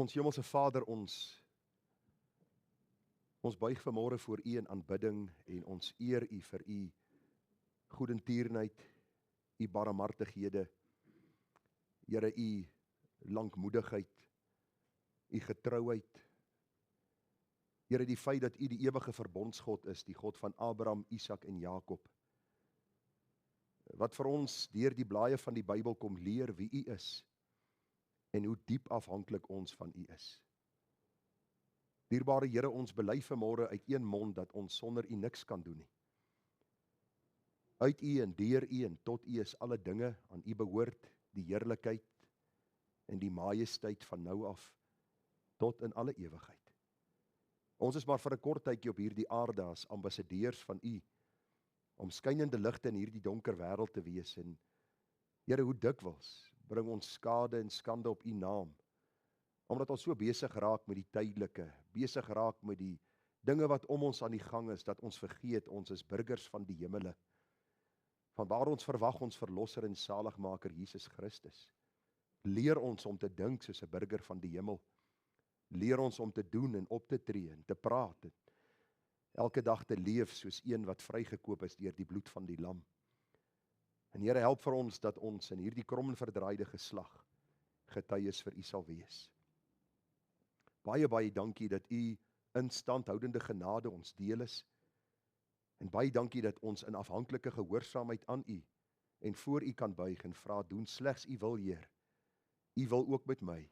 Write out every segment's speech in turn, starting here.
Ons Hemelse Vader, ons buig vanmôre voor U in aanbidding en ons eer U vir U goedertierenheid, U barmhartighede, Here, U lankmoedigheid, U getrouheid. Here, die feit dat U die ewige verbondsgod is, die God van Abraham, Isak en Jakob, wat vir ons deur die blaaie van die Bybel kom leer wie U is en hoe diep afhanklik ons van U is. Dierbare Here, ons bely vanmôre uit een mond dat ons sonder U niks kan doen nie. Uit U en deur U en tot U is alle dinge, aan U behoort die heerlikheid en die majesteit van nou af tot in alle ewigheid. Ons is maar vir 'n kort tydjie op hierdie aarde as ambassadeurs van U, om skynende ligte in hierdie donker wêreld te wees. En Here, hoe dikwels bring ons skade en skande op U naam, omdat ons so besig raak met die tydelike, besig raak met die dinge wat om ons aan die gang is, dat ons vergeet ons is burgers van die hemele, van waar ons verwag ons verlosser en saligmaker Jesus Christus. Leer ons om te dink soos 'n burger van die hemel. Leer ons om te doen en op te tree en te praat en elke dag te leef soos een wat vrygekoop is deur die bloed van die lam. En Here, help vir ons dat ons in hierdie krom en verdraaide geslag getuies vir U sal wees. Baie, baie dankie dat U instandhoudende genade ons deel is. En baie dankie dat ons in afhanklike gehoorsaamheid aan U en voor U kan buig en vra, doen slegs U wil, Heer. U wil ook met my.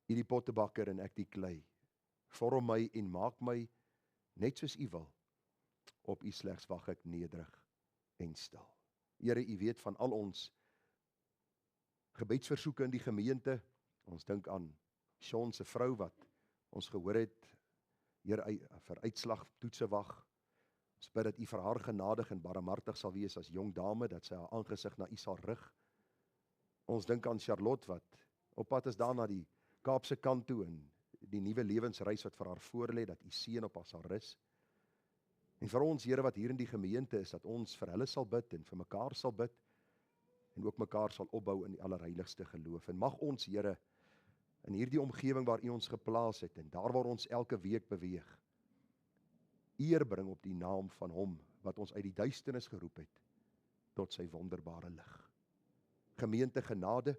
U die pottebakker en ek die klei. Vorm my en maak my net soos U wil. Op U slegs wag ek nederig en stil. Here, U weet van al ons gebedsversoeke in die gemeente. Ons dink aan Sean se vrou wat ons gehoor het, Here, vir uitslag toetse wag. Ons bid dat U vir haar genadig en barmhartig sal wees as jong dame, dat sy haar aangesig na U sal rig. Ons dink aan Charlotte wat op pad is daar na die Kaapse kant toe en die nuwe lewensreis wat vir haar voorlê, dat U seën op haar sal rus. En vir ons, Here, wat hier in die gemeente is, dat ons vir hulle sal bid en vir mekaar sal bid en ook mekaar sal opbou in die allerheiligste geloof. En mag ons, Here, in hierdie omgewing waar U ons geplaas het en daar waar ons elke week beweeg, eer bring op die naam van Hom wat ons uit die duisternis geroep het tot sy wonderbare lig. Gemeente, genade,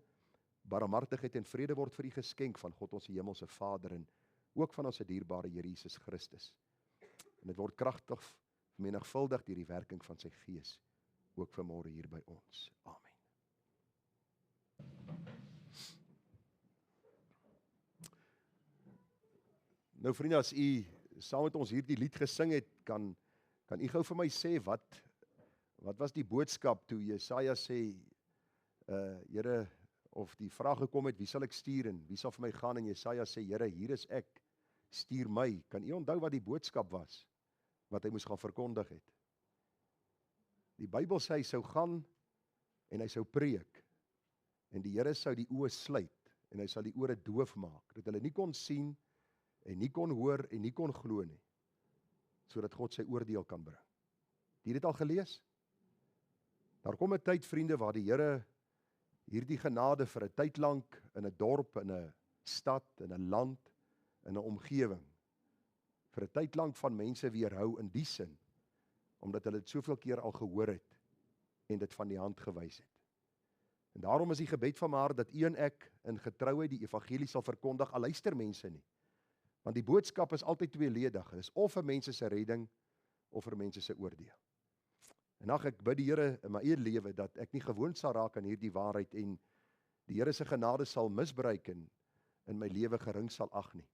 barmhartigheid en vrede word vir U geskenk van God ons hemelse Vader en ook van ons dierbare Here Jesus Christus. En dit word kragtig vermenigvuldig deur die werking van sy Gees, ook vanmôre hier by ons. Amen. Nou vriende, as U saam met ons hierdie lied gesing het, kan U gou vir my sê, wat was die boodskap toe Jesaja sê, Here, of die vraag gekom het, wie sal ek stuur en wie sal vir my gaan, en Jesaja sê, Here, hier is ek, stuur my. Kan U onthou wat die boodskap was, wat hy moes gaan verkondig het? Die Bybel sê hy sou gaan en hy sou preek, en die Here sou die oë sluit, en hy sal die ore doof maak, dat hulle nie kon sien, en nie kon hoor, en nie kon glo nie, sodat God sy oordeel kan bring. Het jy dit al gelees? Daar kom 'n tyd, vriende, waar die Here hierdie genade vir 'n tyd lank in 'n dorp, in 'n stad, in 'n land, in 'n omgewing, vir 'n tyd lank van mense weerhou in die sin, omdat hulle dit soveel keer al gehoor het en dit van die hand gewys het. En daarom is die gebed van my hart dat U en ek in getrouheid die evangelie sal verkondig, al luister mense nie. Want die boodskap is altyd tweeledig. Dit is of vir mense se redding of vir mense se oordeel. En ek bid die Here in my eie lewe dat ek nie gewoond sal raak aan hierdie waarheid en die Here se genade sal misbruik en in my lewe gering sal ag nie.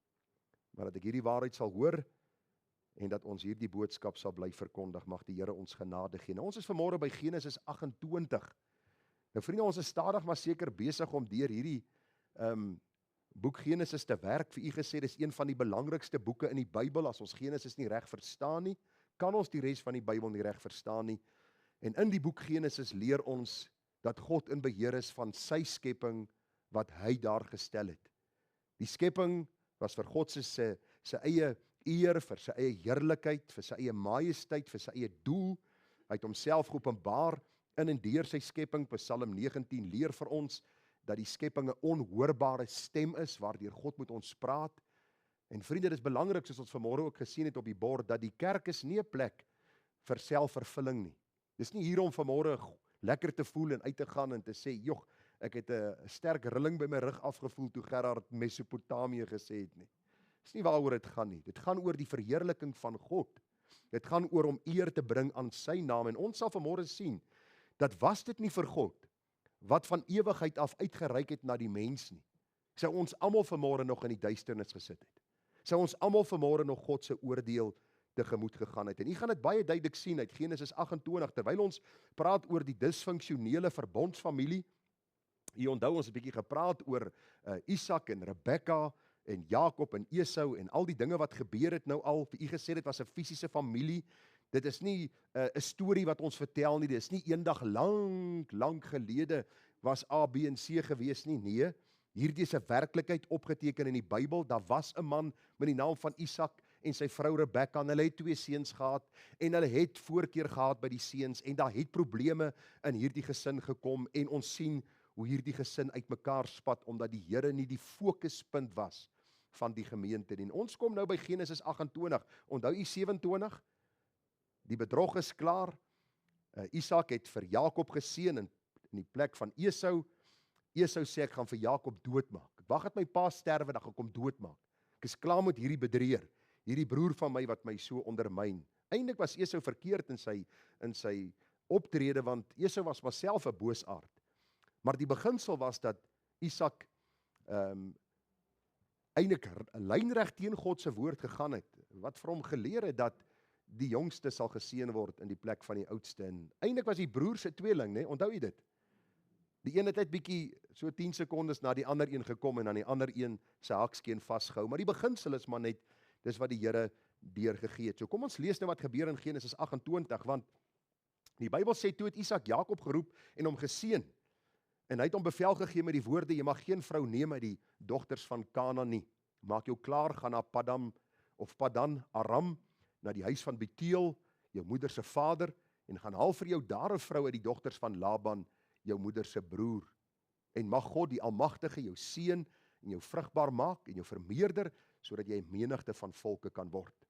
Maar dat ek hierdie waarheid sal hoor en dat ons hierdie boodskap sal bly verkondig, mag die Here ons genade gee. Nou, ons is vanmôre by Genesis 28. Nou vriende, ons is stadig maar seker besig om deur hierdie boek Genesis te werk. Vir U gesê, dis een van die belangrikste boeke in die Bybel. As ons Genesis nie reg verstaan nie, kan ons die res van die Bybel nie reg verstaan nie. En in die boek Genesis leer ons dat God in beheer is van sy skepping wat hy daar gestel het. Die skepping was vir God sy eie eer, vir sy eie heerlikheid, vir sy eie majesteit, vir sy eie doel. Hy het homself geopenbaar in en deur sy skepping. Psalm 19 leer vir ons dat die skepping 'n onhoorbare stem is waardeur God met ons praat. En vriende, dit is belangrik soos ons vanmôre ook gesien het op die bord dat die kerk is nie 'n plek vir selfvervulling nie. Dis nie hier om vanmôre lekker te voel en uit te gaan en te sê, "Jog, ek het 'n sterk rilling by my rug afgevoel toe Gerard Mesopotamië gesê het nie." Dis nie waaroor dit gaan nie. Dit gaan oor die verheerliking van God. Dit gaan oor om eer te bring aan sy naam en ons sal vanmôre sien dat was dit nie vir God wat van ewigheid af uitgereik het na die mens nie, sou ons almal vanmôre nog in die duisternis gesit het. Sou ons almal vanmôre nog God se oordeel tegemoet gegaan het. En u gaan dit baie duidelik sien uit Genesis 28 terwyl ons praat oor die disfunksionele verbondsfamilie. U onthou ons 'n bietjie gepraat oor Isak en Rebekka en Jakob en Esau en al die dinge wat gebeur het nou al. Vir u gesê dit was 'n fisiese familie. Dit is nie 'n storie wat ons vertel nie. Dit is nie eendag lank gelede was A, B en C gewees nie. Nee, hierdie is 'n werklikheid opgeteken in die Bybel. Daar was 'n man met die naam van Isak en sy vrou Rebekka en hulle het 2 seuns gehad en hulle het voorkeur gehad by die seuns en daar het probleme in hierdie gesin gekom en ons sien hoe hierdie gesin uitmekaar spat omdat die Here nie die fokuspunt was van die gemeente nie. En ons kom nou by Genesis 28. Onthou u 27? Die bedrog is klaar. Isak het vir Jakob geseën in die plek van Esau. Esau sê ek gaan vir Jakob doodmaak. Ek wag dat my pa sterwe dan gaan ek hom doodmaak. Ek is klaar met hierdie bedrieër, hierdie broer van my wat my so ondermyn. Eindelik was Esau verkeerd in sy optrede want Esau was maar self 'n boosaard. Maar die beginsel was dat Isak eintlik lynreg teen God se woord gegaan het, wat vir hom geleer het dat die jongste sal geseën word in die plek van die oudste. En eintlik was die broer se tweeling, né? Onthou jy dit? Die een het net bietjie so 10 sekondes na die ander een gekom en aan die ander een se hakskeen vasgehou, maar die beginsel is maar net dis wat die Here deurgegee het. So kom ons lees nou wat gebeur in Genesis 28 want die Bybel sê toe het Isak Jakob geroep en hom geseën. En hy het hom bevel gegee met die woorde: jy mag geen vrou neem uit die dogters van Kanaan nie. Maak jou klaar, gaan na Padan Aram, na die huis van Bethuel, jou moeder se vader, en gaan haal vir jou daar 'n vrou uit die dogters van Laban, jou moeder se broer. En mag God die Almagtige jou seën en jou vrugbaar maak en jou vermeerder, sodat jy 'n menigte van volke kan word.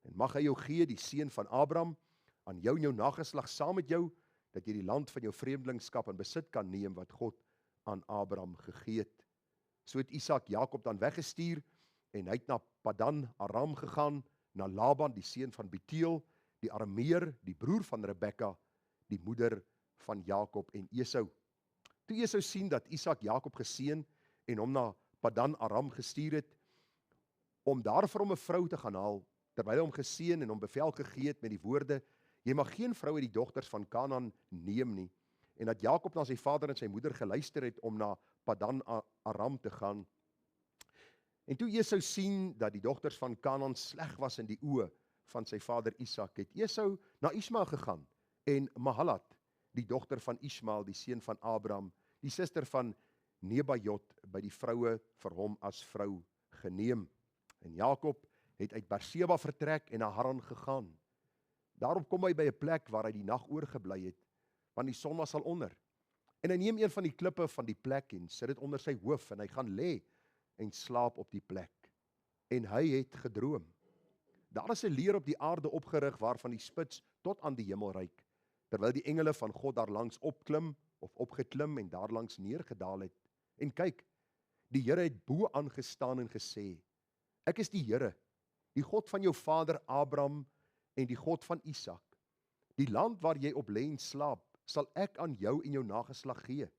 En mag hy jou gee die seën van Abraham aan jou en jou nageslag saam met jou, dat jy die land van jou vreemdelingskap in besit kan neem wat God aan Abraham gegee het. So het Isak Jakob dan weggestuur en hy het na Padan Aram gegaan, na Laban, die seun van Bethuel, die Arameer, die broer van Rebekka, die moeder van Jakob en Esau. Toe Esau sien dat Isak Jakob geseën en hom na Padan Aram gestuur het, om daar vir hom 'n vrou te gaan haal, terwyl hy hom geseën en hom bevel gegee het met die woorde: jy mag geen vrou uit die dogters van Kanaan neem nie, en dat Jakob na sy vader en sy moeder geluister het om na Padan Aram te gaan. En toe Esau sien dat die dogters van Kanaan sleg was in die oë van sy vader Isak, het Esau na Ismael gegaan en Mahalat, die dogter van Ismael, die seun van Abraham, die suster van Nebajot, by die vroue vir hom as vrou geneem. En Jakob het uit Berseba vertrek en na Haran gegaan. Daarop kom hy by 'n plek waar hy die nag oorgebly het, want die son was al onder. En hy neem een van die klippe van die plek en sit dit onder sy hoof en hy gaan lê en slaap op die plek. En hy het gedroom. Daar is 'n leer op die aarde opgerig waarvan die spits tot aan die hemel reik, terwyl die engele van God daar langs opgeklim en daar langs neergedaal het. En kyk, die Here het bo aangestaan en gesê: ek is die Here, die God van jou vader Abraham en die God van Isak. Die land waar jy op lê en slaap, sal ek aan jou en jou nageslag gee.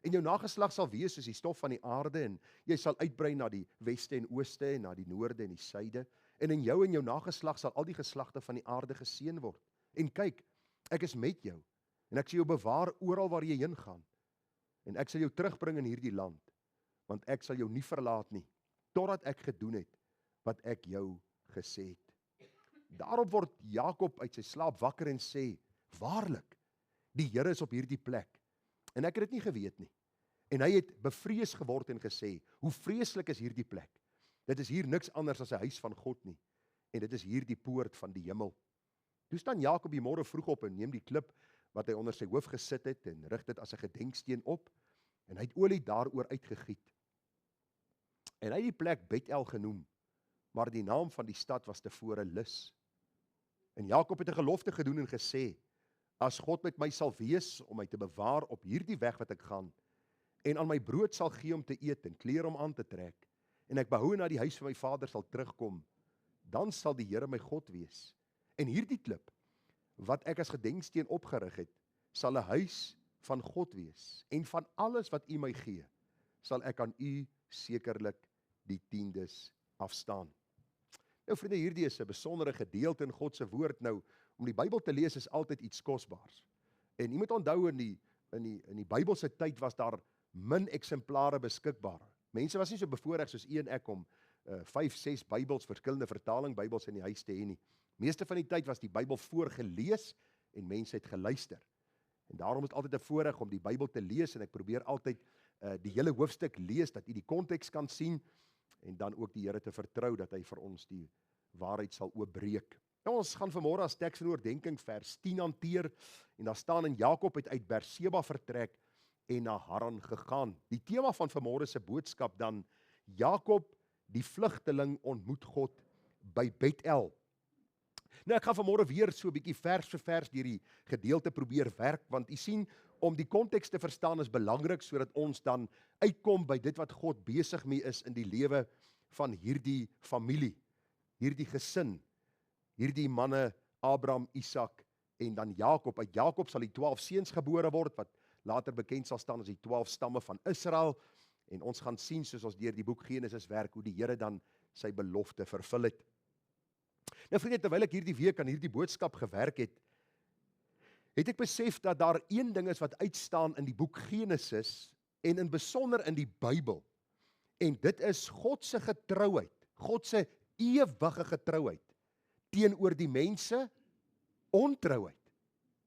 En jou nageslag sal wees soos die stof van die aarde, en jy sal uitbrei na die weste en ooste, en na die noorde en die suide. En in jou en jou nageslag sal al die geslagte van die aarde geseën word. En kyk, ek is met jou, en ek sal jou bewaar oral waar jy heen gaan. En ek sal jou terugbring in hierdie land, want ek sal jou nie verlaat nie, totdat ek gedoen het wat ek jou gesê het. Daarop word Jakob uit sy slaap wakker en sê: waarlik, die Here is op hierdie plek. En ek het dit nie geweet nie. En hy het bevrees geword en gesê: hoe vreeslik is hierdie plek. Dit is hier niks anders as 'n huis van God nie. En dit is hier die poort van die hemel. Toe staan Jakob die môre vroeg op en neem die klip wat hy onder sy hoof gesit het en rig dit as 'n gedenksteen op. En hy het olie daaroor uitgegiet. En hy het die plek Bethel genoem, maar die naam van die stad was tevore Lus. En Jakob het 'n gelofte gedoen en gesê, as God met my sal wees om my te bewaar op hierdie weg wat ek gaan, en aan my brood sal gee om te eet en klere om aan te trek, en ek behou na die huis van my vader sal terugkom, dan sal die Here my God wees. En hierdie klip, wat ek as gedenksteen opgerig het, sal 'n huis van God wees. En van alles wat u my gee, sal ek aan u sekerlik die tiendes afstaan. Nou vriende, hierdie is 'n besondere gedeelte in God se woord. Nou, om die Bybel te lees is altyd iets kosbaars. En jy moet onthou, in die Bybelse tyd was daar min eksemplare beskikbaar. Mense was nie so bevoorreg soos u en ek om 5, 6 Bybels, verskillende vertaling Bybels in die huis te hê nie. Meeste van die tyd was die Bybel voorgelees en mense het geluister. En daarom is dit altyd 'n voorreg om die Bybel te lees, en ek probeer altyd die hele hoofstuk lees, dat u die konteks kan sien, en dan ook die Here te vertrou, dat hy vir ons die waarheid sal oopbreek. Nou, ons gaan vanmôre as teks en oordenking vers 10 hanteer, en daar staan in Jakob het uit Berseba vertrek en na Haran gegaan. Die tema van vanmôre se boodskap dan, Jakob die vlugteling ontmoet God by Bethel. Nou, ek gaan vanmôre weer so 'n bietjie vers vir vers deur die gedeelte probeer werk, want u sien, om die konteks te verstaan is belangrik, sodat ons dan uitkom by dit wat God besig mee is in die lewe van hierdie familie, hierdie gesin, hierdie manne, Abraham, Isak en dan Jakob. Uit Jakob sal die 12 seuns gebore word, wat later bekend sal staan as die 12 stamme van Israel, en ons gaan sien, soos ons deur die boek Genesis werk, hoe die Here dan sy belofte vervul het. Nou vriende, terwyl ek hierdie week aan hierdie boodskap gewerk het ek besef dat daar een ding is wat uitstaan in die boek Genesis, en in besonder in die Bybel, en dit is God se getrouheid, God se ewige getrouheid, teenoor die mense ontrouheid.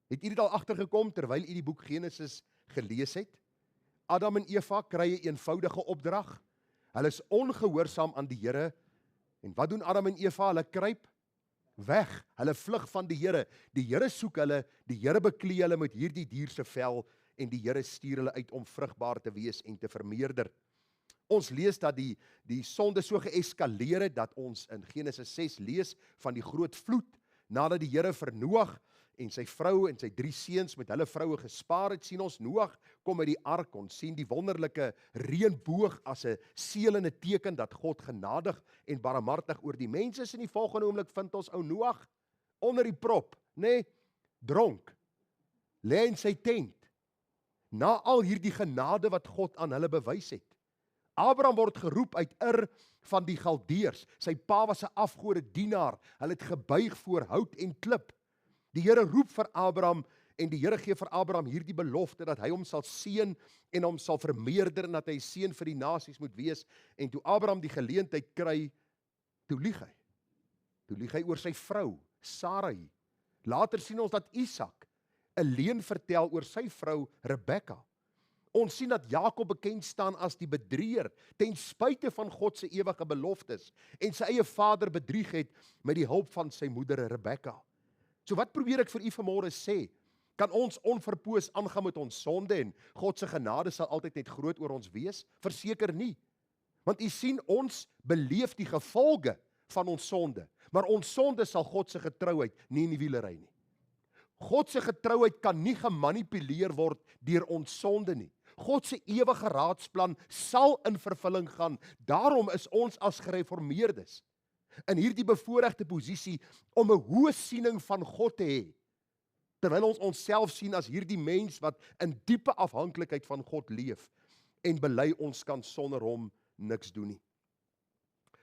Het u dit al agtergekom terwyl u die boek Genesis gelees het? Adam en Eva kry 'n eenvoudige opdrag, hulle is ongehoorsaam aan die Here, en wat doen Adam en Eva? Hulle kruip weg, hulle vlug van die Here soek hulle, die Here beklee hulle met hierdie dier se vel, en die Here stuur hulle uit om vrugbaar te wees en te vermeerder. Ons lees dat die sonde so geeskaleer het, dat ons in Genesis 6 lees van die groot vloed, nadat die Here vir Noag en sy vrou en sy 3 seuns met hulle vroue gespaar het, sien ons Noag kom uit die ark, ons sien die wonderlike reënboog as 'n seël en 'n teken dat God genadig en barmhartig oor die mense is. In die volgende oomblik vind ons ou Noag onder die prop, dronk, lê in sy tent, na al hierdie genade wat God aan hulle bewys het. Abraham word geroep uit Ur van die Galdeërs, sy pa was 'n afgode dienaar, hulle het gebuig voor hout en klip. Die Here roep vir Abraham, en die Here gee vir Abraham hierdie belofte, dat hy hom sal seën en hom sal vermeerder, en dat hy seën vir die nasies moet wees. En toe Abraham die geleentheid kry, toe lieg hy. Toe lieg hy oor sy vrou, Sarai. Later sien ons dat Isak 'n leuen vertel oor sy vrou, Rebekka. Ons sien dat Jakob bekend staan as die bedrieër, ten spyte van God se ewige beloftes, en sy eie vader bedrieg het met die hulp van sy moeder Rebekka. So wat probeer ek vir u vanmôre sê? Kan ons onverpoos aangaan met ons sonde, en God se genade sal altyd net groot oor ons wees? Verseker nie. Want u sien, ons beleef die gevolge van ons sonde, maar ons sonde sal God se getrouheid nie in die wiele ry nie. God se getrouheid kan nie gemanipuleer word deur ons sonde nie. God se ewige raadsplan sal in vervulling gaan. Daarom is ons as gereformeerdes in hierdie bevoorregte posisie om 'n hoë siening van God te hê, terwyl ons onsself sien as hierdie mens wat in diepe afhanklikheid van God leef, en bely ons kan sonder hom niks doen nie.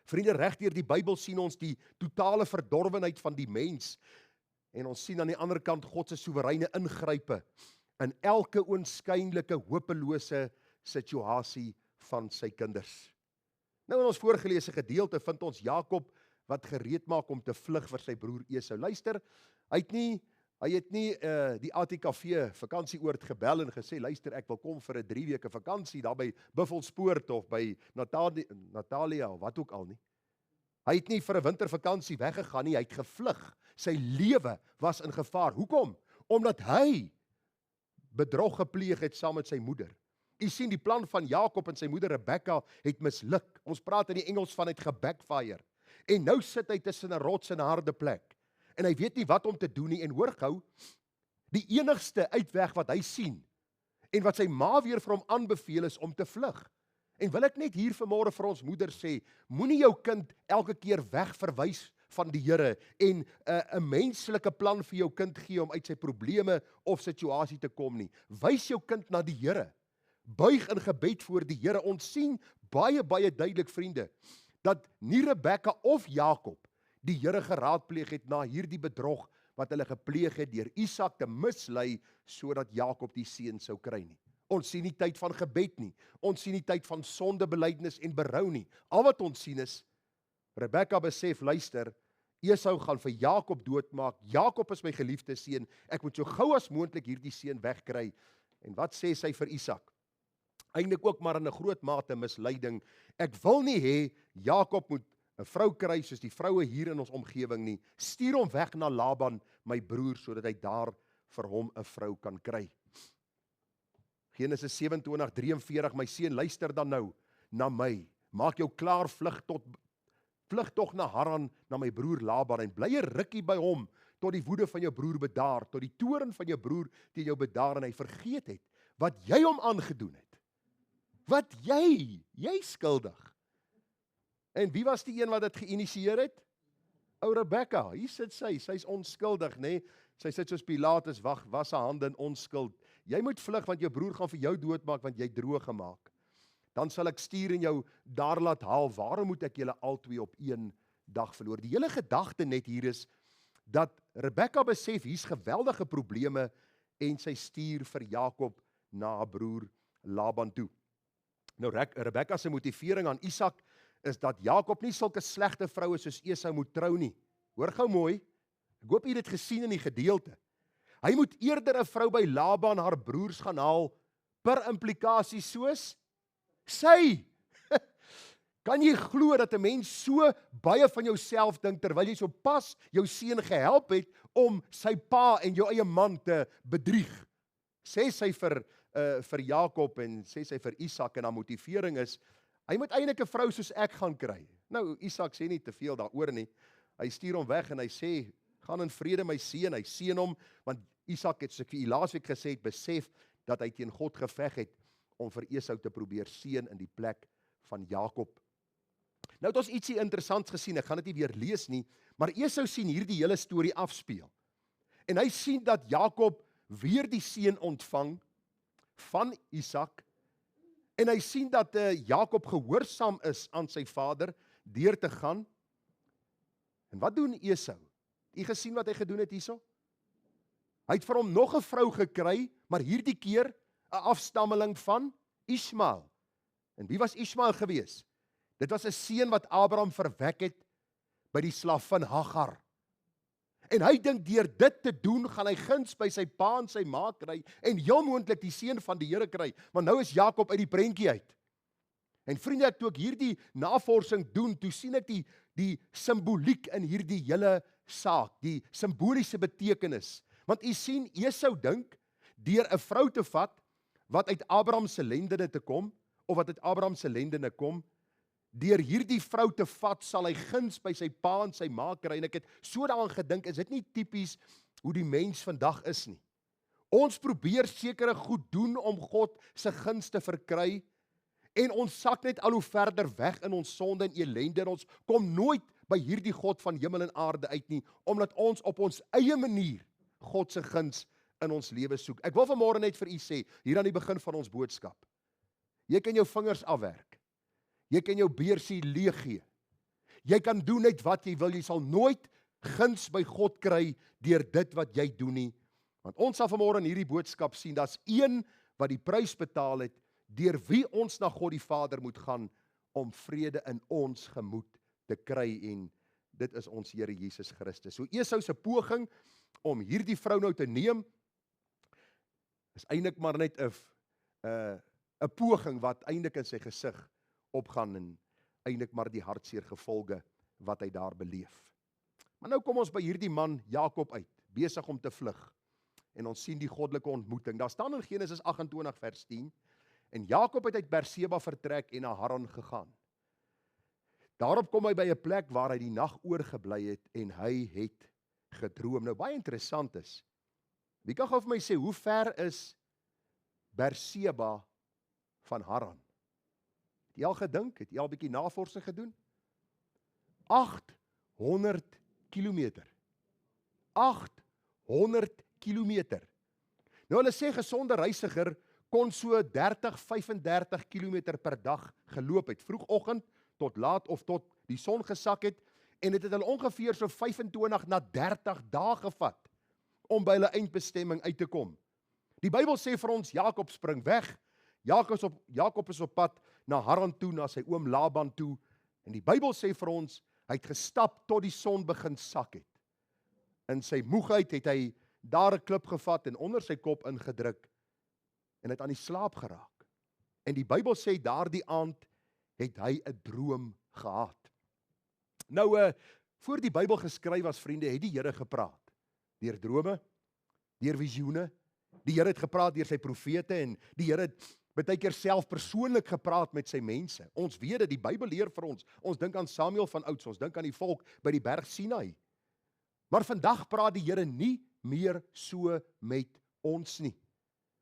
Vriende, reg deur die Bybel sien ons die totale verdorwenheid van die mens, en ons sien aan die ander kant God se soewereine ingrype in elke oënskynlike hopelose situasie van sy kinders. Nou in ons voorgelese gedeelte vind ons Jakob wat gereed maak om te vlug vir sy broer Esau. Luister, hy het nie die ATKV vakansieoord gebel en gesê, luister, ek wil kom vir 'n 3 weke vakansie daar by Buffelspoort of by Natalia of wat ook al nie. Hy het nie vir 'n wintervakansie weggegaan nie, hy het gevlug. Sy lewe was in gevaar. Hoekom? Omdat hy bedrog gepleeg het saam met sy moeder. U sien die plan van Jakob en sy moeder Rebekka het misluk. Ons praat in die Engels van het gebackfire. En nou sit hy tussen 'n rots en 'n harde plek. En hy weet nie wat om te doen nie. En hoor gou, die enigste uitweg wat hy sien en wat sy ma weer vir hom aanbeveel is om te vlug. En wil ek net hier vanmôre vir ons moeders sê, moenie jou kind elke keer wegverwys van die Here en 'n menslike plan vir jou kind gee om uit sy probleme of situasie te kom nie. Wys jou kind na die Here. Buig in gebed voor die Here. Ons sien baie duidelik, vriende, dat nie Rebekka of Jakob die Here geraadpleeg het na hierdie bedrog wat hulle gepleeg het deur Isak te mislei sodat Jakob die seun sou kry nie. Ons sien nie tyd van gebed nie. Ons sien nie tyd van sondebelydenis en berou nie. Al wat ons sien is Rebekka besef, luister, Esau gaan vir Jakob doodmaak. Jakob is my geliefde seun. Ek moet so gou as moontlik hierdie seun wegkry. En wat sê sy vir Isak? Eintlik ook maar in 'n groot mate misleiding. Ek wil nie hê Jakob moet 'n vrou kry soos die vroue hier in ons omgewing nie. Stuur hom weg na Laban, my broer, sodat hy daar vir hom 'n vrou kan kry. Genesis 27:43, my seun, luister dan nou na my. Maak jou klaar, vlug tog na Haran, na my broer Laban, en bly 'n rukkie by hom, tot die woede van jou broer bedaar, tot die toorn van jou broer teen jou bedaar, en hy vergeet het, wat jy hom aangedoen het. Wat jy skuldig. En wie was die een wat dit geïnisieer het? Ou Rebekka, hier sit sy's onskuldig, nê? Sy sit soos Pilatus, was sy hande in onskuld. Jy moet vlug, want jou broer gaan vir jou doodmaak, want jy droog gemaak. Dan sal ek stuur en jou daar laat haal. Waarom moet ek julle albei op een dag verloor? Die hele gedagte net hier is, dat Rebekka besef, hier's geweldige probleme, en sy stuur vir Jakob na haar broer Laban toe. Nou, Rebekka se motivering aan Isak is dat Jakob nie sulke slegte vroue soos Esau moet trou nie. Hoor gou mooi, ek hoop jy het dit gesien in die gedeelte. Hy moet eerder 'n vrou by Laban haar broers gaan haal, per implikasie soos sy. Kan jy glo dat 'n mens so baie van jouself dink, terwyl jy so pas jou seun gehelp het om sy pa en jou eie man te bedrieg? Sê sy vir Jakob en sê sy vir Isak, en haar motivering is, hy moet eintlik 'n vrou soos ek gaan kry. Nou, Isak sê nie te veel daaroor nie. Hy stuur hom weg en hy sê, gaan in vrede my seun. Hy seën hom, want Isak het, soos ek vir laasweek gesê het, besef dat hy teen God geveg het om vir Esau te probeer seën in die plek van Jakob. Nou het ons ietsie interessants gesien, ek gaan dit nie weer lees nie, maar Esau sien hierdie hele storie afspeel. En hy sien dat Jakob weer die seën ontvang van Isak, en hy sien dat Jakob gehoorsaam is aan sy vader deur te gaan. En wat doen Esau? U gesien wat hy gedoen het hierso? Hy het vir hom nog 'n vrou gekry, maar hierdie keer 'n afstammeling van Ismael. En wie was Ismael gewees? Dit was 'n seun wat Abraham verwek het by die slavin Hagar. En hy dink deur dit te doen, gaan hy guns by sy pa en sy ma kry, en heel moontlik die seën van die Here kry, maar nou is Jakob uit die prentjie uit. En vriende, toe ek hierdie navorsing doen, toe sien ek die simboliek in hierdie hele saak, die simboliese betekenis. Want u sien, Esau dink, deur 'n vrou te vat, wat uit Abraham se lendene te kom, of wat uit Abraham se lendene kom, deur hierdie vrou te vat, sal hy guns by sy pa en sy ma kry. En ek het so daaraan gedink, is dit nie tipies hoe die mens vandag is nie? Ons probeer sekere goed doen om God se guns te verkry, en ons sak net al hoe verder weg in ons sonde en elende, en ons kom nooit by hierdie God van hemel en aarde uit nie, omdat ons op ons eie manier God se guns in ons lewe soek. Ek wil vanmôre net vir u sê, hier aan die begin van ons boodskap, jy kan jou vingers afwerk, jy kan jou beursie leeg gee, jy kan doen net wat jy wil, jy sal nooit guns by God kry deur dit wat jy doen nie, want ons sal vanmôre in hierdie boodskap sien, daar's een wat die prys betaal het, deur wie ons na God die Vader moet gaan, om vrede in ons gemoed te kry, en dit is ons Here Jesus Christus. So Esau se poging om hierdie vrou nou te neem, is eintlik maar net 'n poging wat eintlik in sy gesig opgaan, en eintlik maar die hartseer gevolge wat hy daar beleef. Maar nou kom ons by hierdie man Jakob uit, besig om te vlug, en ons sien die goddelike ontmoeting. Daar staan in Genesis 28 vers 10, En Jakob het uit Berseba vertrek en na Haran gegaan. Daarop kom hy by 'n plek waar hy die nag oorgebly het en hy het gedroom. Nou baie interessant is, wie kan gou vir my sê, hoe ver is Berseba van Haran? Het jy al gedink? Het jy al 'n bietjie navorsing gedoen? 800 kilometer. 800 kilometer. Nou hulle sê gesonde reisiger kon so 30-35 kilometer per dag geloop het, vroegoggend tot laat of tot die son gesak het, en dit het hulle ongeveer so 25 na 30 dae gevat om by hulle eindbestemming uit te kom. Die Bybel sê vir ons, Jakob spring weg, Jakob is op pad na Haran toe, na sy oom Laban toe, en die Bybel sê vir ons, hy het gestap tot die son begin sak het. In sy moegheid het hy daar 'n klip gevat en onder sy kop ingedruk, en het aan die slaap geraak. En die Bybel sê daardie aand het hy 'n droom gehad. Nou, voor die Bybel geskryf was, vriende, het die Here gepraat. Deur drome, deur visioene. Die Here het gepraat deur sy profete en die Here het baie keer self persoonlik gepraat met sy mense. Ons weet dit, die Bybel leer vir ons. Ons dink aan Samuel van ouds, ons dink aan die volk by die berg Sinai. Maar vandag praat die Here nie meer so met ons nie.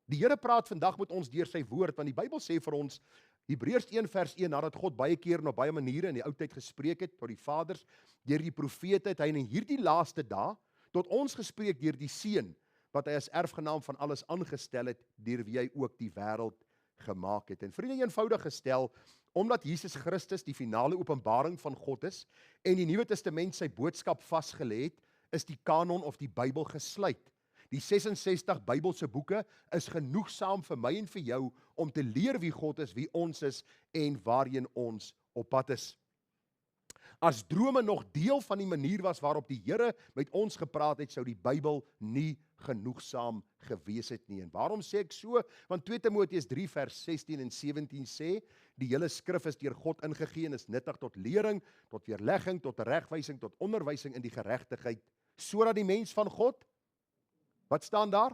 Die Here praat vandag met ons deur sy woord, want die Bybel sê vir ons, Hebreërs 1 vers 1, nadat God baie keer en op baie maniere in die ou tyd gespreek het tot die vaders, deur die profete, het hy in hierdie laaste dae tot ons gespreek deur die Seun, wat hy as erfgenaam van alles aangestel het, deur wie hy ook die wêreld gemaak het. En vriende, eenvoudig gestel, omdat Jesus Christus die finale openbaring van God is, en die Nuwe Testament sy boodskap vasgelê het, is die kanon of die Bybel gesluit. Die 66 Bybelse boeke is genoegsaam vir my en vir jou om te leer wie God is, wie ons is en waarheen ons op pad is. As drome nog deel van die manier was waarop die Here met ons gepraat het, sou die Bybel nie genoegsaam gewees het nie. En waarom sê ek so? Want 2 Timoteus 3 vers 16 en 17 sê, die hele skrif is deur God ingegee en is nuttig tot lering, tot weerlegging, tot regwysing, tot onderwysing in die geregtigheid, sodat die mens van God, wat staan daar?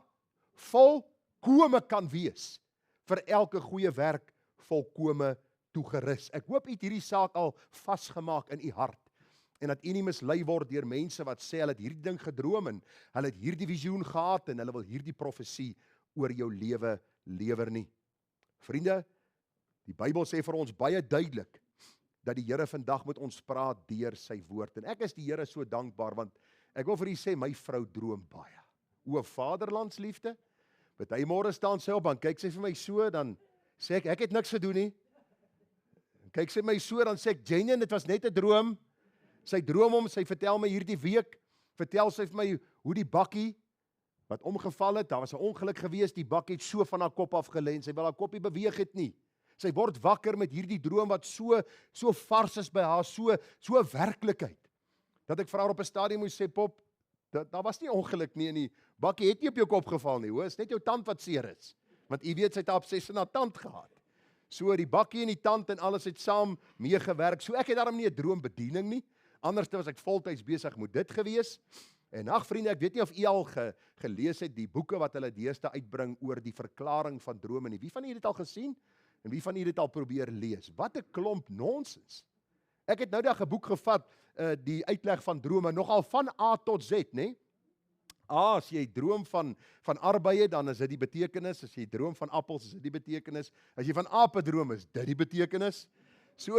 Volkome kan wees, vir elke goeie werk volkome toegerus. Ek hoop u het hierdie saak al vasgemaak in u hart, en dat u nie mislei word deur mense wat sê, hulle het hierdie ding gedroom, en hulle het hierdie visioen gehad, en hulle wil hierdie profesie oor jou lewe lewer nie. Vriende, die Bybel sê vir ons baie duidelik, dat die Here vandag met ons praat deur sy woord, en ek is die Here so dankbaar, want ek wil vir u sê, my vrou droom baie. O vaderlandsliefde, baie môre staan sy op, dan kyk sy vir my so, dan sê ek het niks gedoen nie. Kyk sy my so, dan sê ek, Jenny, dit was net 'n droom. Sy droom om, sy vertel my hierdie week, vertel sy vir my hoe die bakkie, wat omgeval het, daar was 'n ongeluk gewees, die bakkie het so van haar kop afgelê, en sy wil haar kop nie beweeg het nie. Sy word wakker met hierdie droom wat so vars is by haar, so 'n werklikheid, dat ek vir haar op 'n stadium moes sê, Pop, daar was nie ongeluk nie, en die bakkie het nie op jou kop geval nie, hoor, is net jou tand wat seer is, want jy weet, sy het 'n obsessie na tand gehad. So die bakkie en die tand en alles het saam meegewerk, so ek het daarom nie 'n droombediening nie, anders was ek voltyds besig met dit gewees. En ag vriende, ek weet nie of u al gelees het die boeke wat hulle deesdae uitbring oor die verklaring van drome nie. Wie van u het dit al gesien? En wie van u het dit al probeer lees? Wat 'n klomp nonsens. Ek het nou dag 'n boek gevat, die uitleg van drome, nogal van A tot Z, nê? A, as jy droom van arbeie, dan is dit die betekenis. As jy droom van appels, is dit die betekenis. As jy van ape droom, is dit die betekenis. So,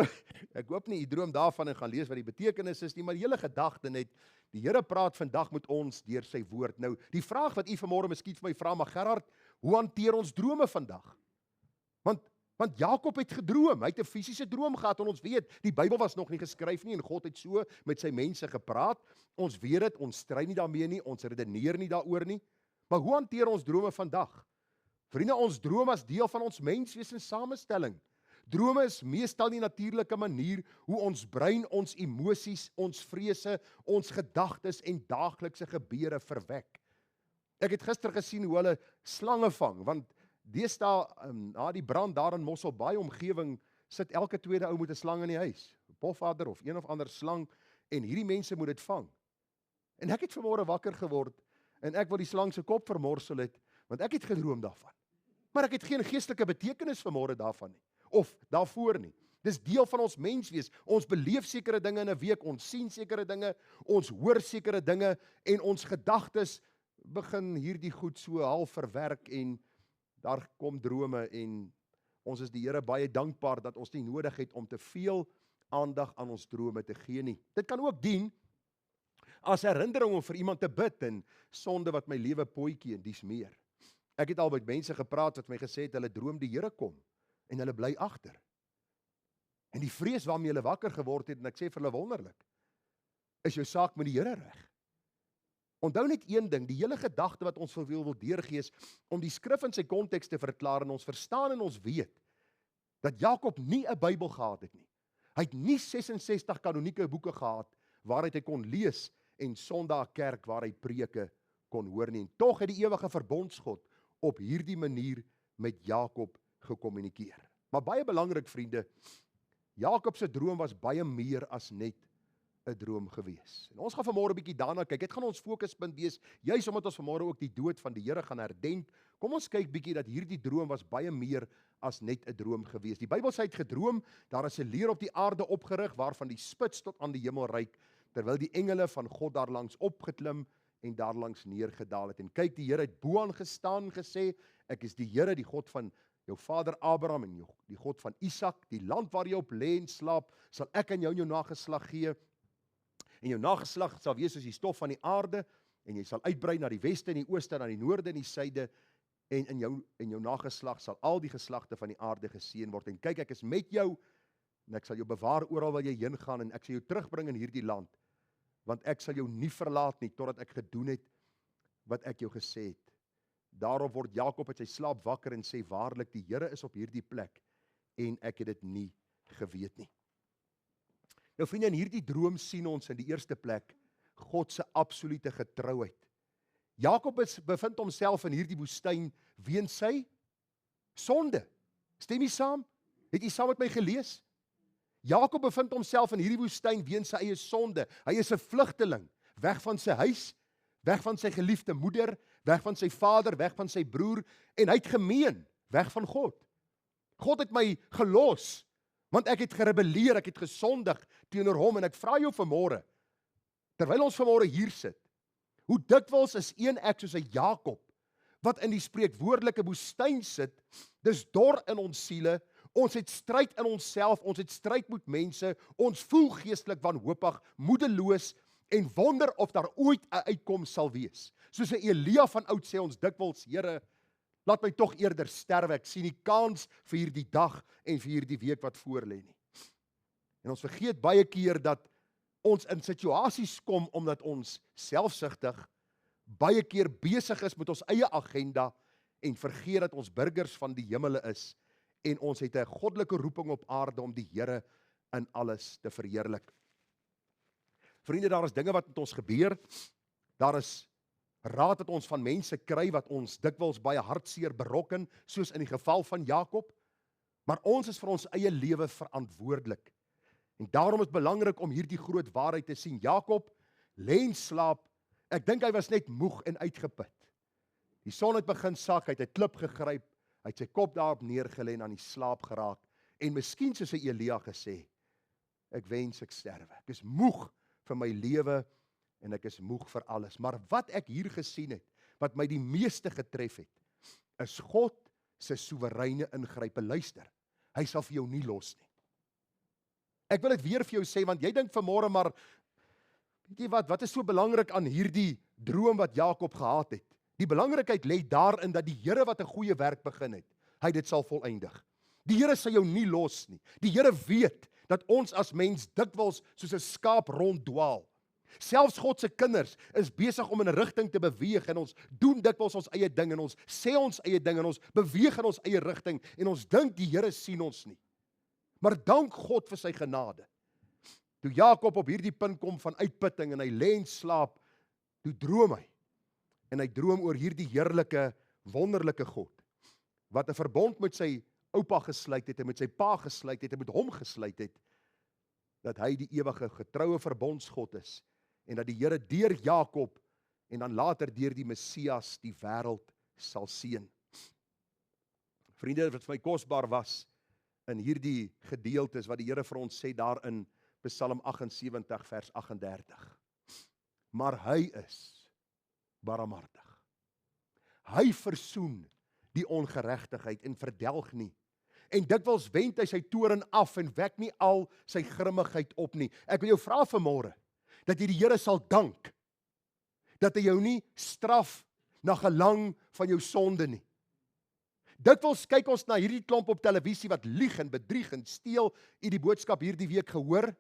ek hoop nie, jy droom daarvan en gaan lees wat die betekenis is nie, maar die hele gedagte net, die Here praat vandag met ons deur sy woord. Nou, die vraag wat u vanmôre miskien vir my vra, maar Gerard, hoe hanteer ons drome vandag? Want Jakob het gedroom, hy het 'n fisiese droom gehad, en ons weet, die Bybel was nog nie geskryf nie, en God het so met sy mense gepraat. Ons weet dit, ons stry nie daarmee nie, ons redeneer nie daaroor nie. Maar hoe hanteer ons drome vandag? Vriende, ons drome as deel van ons menswees en samestelling. Drome is meestal die natuurlike manier hoe ons brein, ons emosies, ons vrese, ons gedagtes en daaglikse gebeure verwek. Ek het gister gesien hoe hulle slange vang, want deesdae, na die brand daar in Mosselbaai omgewing, sit elke tweede ou met 'n slang in die huis. 'n Pofadder of een of ander slang, en hierdie mense moet dit vang. En ek het vanmôre wakker geword, en ek wil die slang se kop vermorsel het, want ek het gedroom daarvan. Maar ek het geen geestelike betekenis vanmôre daarvan nie, of daarvoor nie. Dis deel van ons menswees. Ons beleef sekere dinge in 'n week, ons sien sekere dinge, ons hoor sekere dinge en ons gedagtes begin hierdie goed so half verwerk en daar kom drome en ons is die Here baie dankbaar dat ons nie nodig het om te veel aandag aan ons drome te gee nie. Dit kan ook dien as herinnering om vir iemand te bid en sonde wat my lewe potjie en dis meer. Ek het al met mense gepraat wat my gesê het hulle droom die Here kom en hulle bly agter. En die vrees waarmee hulle wakker geword het en ek sê vir hulle wonderlik, is jou saak met die Here reg. Onthou net een ding, die hele gedagte wat ons wil deurgee is om die skrif in sy konteks te verklaar en ons verstaan en ons weet dat Jakob nie 'n Bybel gehad het nie. Hy het nie 66 kanonieke boeke gehad waaruit hy kon lees en Sondag kerk waar hy preke kon hoor nie. En tog het die ewige verbondsgod op hierdie manier met Jakob gekommunikeer. Maar baie belangrik vriende, Jakob se droom was baie meer as net 'n droom gewees. En ons gaan vanmôre 'n bietjie daarna kyk. Dit gaan ons fokuspunt wees, juis omdat ons vanmôre ook die dood van die Here gaan herdenk. Kom ons kyk bietjie dat hierdie droom was baie meer as net 'n droom gewees. Die Bybel sê hy het gedroom, daar is 'n leer op die aarde opgerig waarvan die spits tot aan die hemel reik, terwyl die engele van God daarlangs opgeklim en daarlangs neergedaal het. En kyk, die Here het bo aan gestaan gesê, ek is die Here, die God van jou vader Abraham en die God van Isak, die land waar jy op lê en slaap, sal ek aan jou en jou nageslag gee. En jou nageslag sal wees soos die stof van die aarde, en jy sal uitbrei na die weste en die ooste, na die noorde en die suide, en in jou nageslag sal al die geslagte van die aarde geseën word. En kyk, ek is met jou, en ek sal jou bewaar oral waar jy heen gaan, en ek sal jou terugbring in hierdie land, want ek sal jou nie verlaat nie, totdat ek gedoen het, wat ek jou gesê het. Daarop word Jakob uit sy slaap wakker en sê, waarlik, die Here is op hierdie plek, en ek het dit nie geweet nie. Nou vriende, in hierdie droom sien ons in die eerste plek God se absolute getrouheid. Jakob bevind homself in hierdie woestyn weens sy sonde. Stem jy saam? Het jy saam met my gelees? Jakob bevind homself in hierdie woestyn weens sy eie sonde. Hy is 'n vlugteling, weg van sy huis, weg van sy geliefde moeder, weg van sy vader, weg van sy broer, en hy het gemeen, weg van God. God het my gelos, want ek het gerebelleer, ek het gesondig teenoor hom, en ek vra jou vanmôre, terwyl ons vanmôre hier sit, hoe dikwels is ek soos 'n Jakob, wat in die spreekwoordelike woestyn sit, dis dor in ons siele, ons het stryd in onsself, ons het stryd met mense, ons voel geestelik wanhoopig, moedeloos, en wonder of daar ooit 'n uitkoms sal wees. Soos 'n Elia van oud sê ons dikwels, Here, laat my tog eerder sterwe, ek sien nie kans vir hierdie dag en vir hierdie week wat voor lê nie. En ons vergeet baie keer dat ons in situasies kom omdat ons selfsugtig baie keer besig is met ons eie agenda en vergeet dat ons burgers van die hemele is en ons het 'n goddelike roeping op aarde om die Here in alles te verheerlik. Vriende, daar is dinge wat met ons gebeur, daar is raad wat ons van mense kry wat ons dikwels baie hartseer berokken, soos in die geval van Jakob, maar ons is vir ons eie lewe verantwoordelik. En daarom is belangrik om hierdie groot waarheid te sien. Jakob lê en slaap, ek dink hy was net moeg en uitgeput. Die son het begin sak, hy het 'n klip gegryp, hy het sy kop daarop neergelê en aan die slaap geraak, en miskien soos hy Elia gesê, ek wens ek sterwe, ek is moeg vir my lewe, en ek is moeg vir alles. Maar wat ek hier gesien het, wat my die meeste getref het, is God se soewereine ingrype. Luister, hy sal vir jou nie los nie. Ek wil dit weer vir jou sê, want jy dink vanmôre maar, weet jy wat is so belangrik aan hierdie droom wat Jakob gehad het? Die belangrikheid lê daarin dat die Here wat 'n goeie werk begin het, hy dit sal volëindig. Die Here sal jou nie los nie. Die Here weet dat ons as mens dikwels soos 'n skaap ronddwaal. Selfs God se kinders is besig om in 'n rigting te beweeg en ons doen dikwels ons eie ding en ons sê ons eie ding en ons beweeg in ons eie rigting en ons dink die Here sien ons nie. Maar dank God vir sy genade. Toe Jakob op hierdie punt kom van uitputting en hy lê en slaap, toe droom hy. En hy droom oor hierdie heerlike, wonderlike God, wat 'n verbond met sy oupa gesluit het en met sy pa gesluit het en met hom gesluit het, dat hy die ewige getroue verbondsgod is en dat die Here deur Jakob en dan later deur die Messias die wêreld sal seën. Vriende, wat vir my kosbaar was in hierdie gedeeltes wat die Here vir ons sê daar in Psalm 78 vers 38. Maar hy is barmhartig. Hy versoen die ongeregtigheid en verdelg nie. En dikwels wend hy sy toorn af en wek nie al sy grimmigheid op nie. Ek wil jou vra vanmôre dat jy die Here sal dank dat hy jou nie straf na gelang van jou sonde nie. Dikwels kyk ons na hierdie klomp op televisie wat lieg en bedrieg en steel. U die boodskap hierdie week gehoor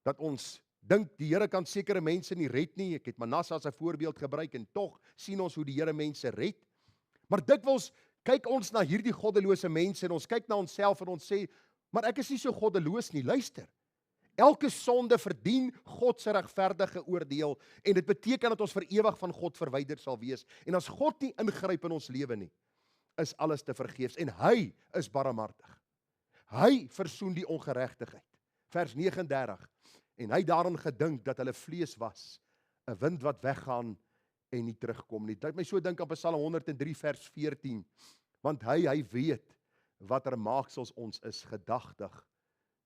dat ons dink die Here kan sekere mense nie red nie. Ek het Manasse as 'n voorbeeld gebruik en tog sien ons hoe die Here mense red. Maar dikwels kyk ons na hierdie goddelose mense en ons kyk na onsself en ons sê, maar ek is nie so goddeloos nie. Luister. Elke sonde verdien God se regverdige oordeel en dit beteken dat ons vir ewig van God verwyder sal wees. En as God nie ingryp in ons lewe nie, is alles te vergeefs en hy is barmhartig. Hy versoen die ongeregtigheid. Vers 39. En hy daarin gedink dat hulle vlees was, 'n wind wat weggaan en nie terugkom nie. Dit my so dink aan Psalm 103 vers 14. Want hy weet watter maaksels ons is, gedagtig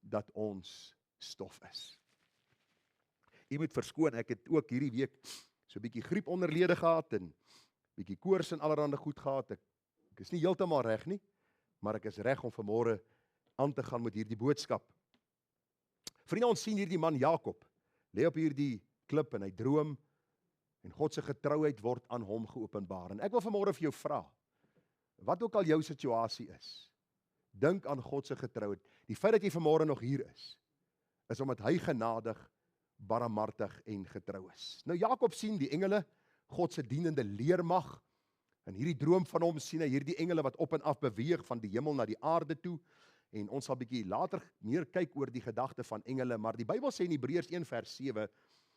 dat ons stof is. Jy moet verskoon, ek het ook hierdie week so 'n bietjie griep onderlede gehad en bietjie koors en allerhande goed gehad. Ek is nie heeltemal reg nie, maar ek is reg om vanmôre aan te gaan met hierdie boodskap. Vriende, ons sien hierdie man Jakob lê op hierdie klip en hy droom en God se getrouheid word aan hom geopenbaar. En ek wil vanmôre vir jou vra, wat ook al jou situasie is, dink aan God se getrouheid. Die feit dat jy vanmôre nog hier is omdat hy genadig, barmhartig en getrou is. Nou Jakob sien die engele, God se dienende leermag. In hierdie droom van hom sien hy hierdie engele wat op en af beweeg van die hemel na die aarde toe. En ons sal bietjie later meer kyk oor die gedagte van engele, maar die Bybel sê in Hebreërs 1 vers 7,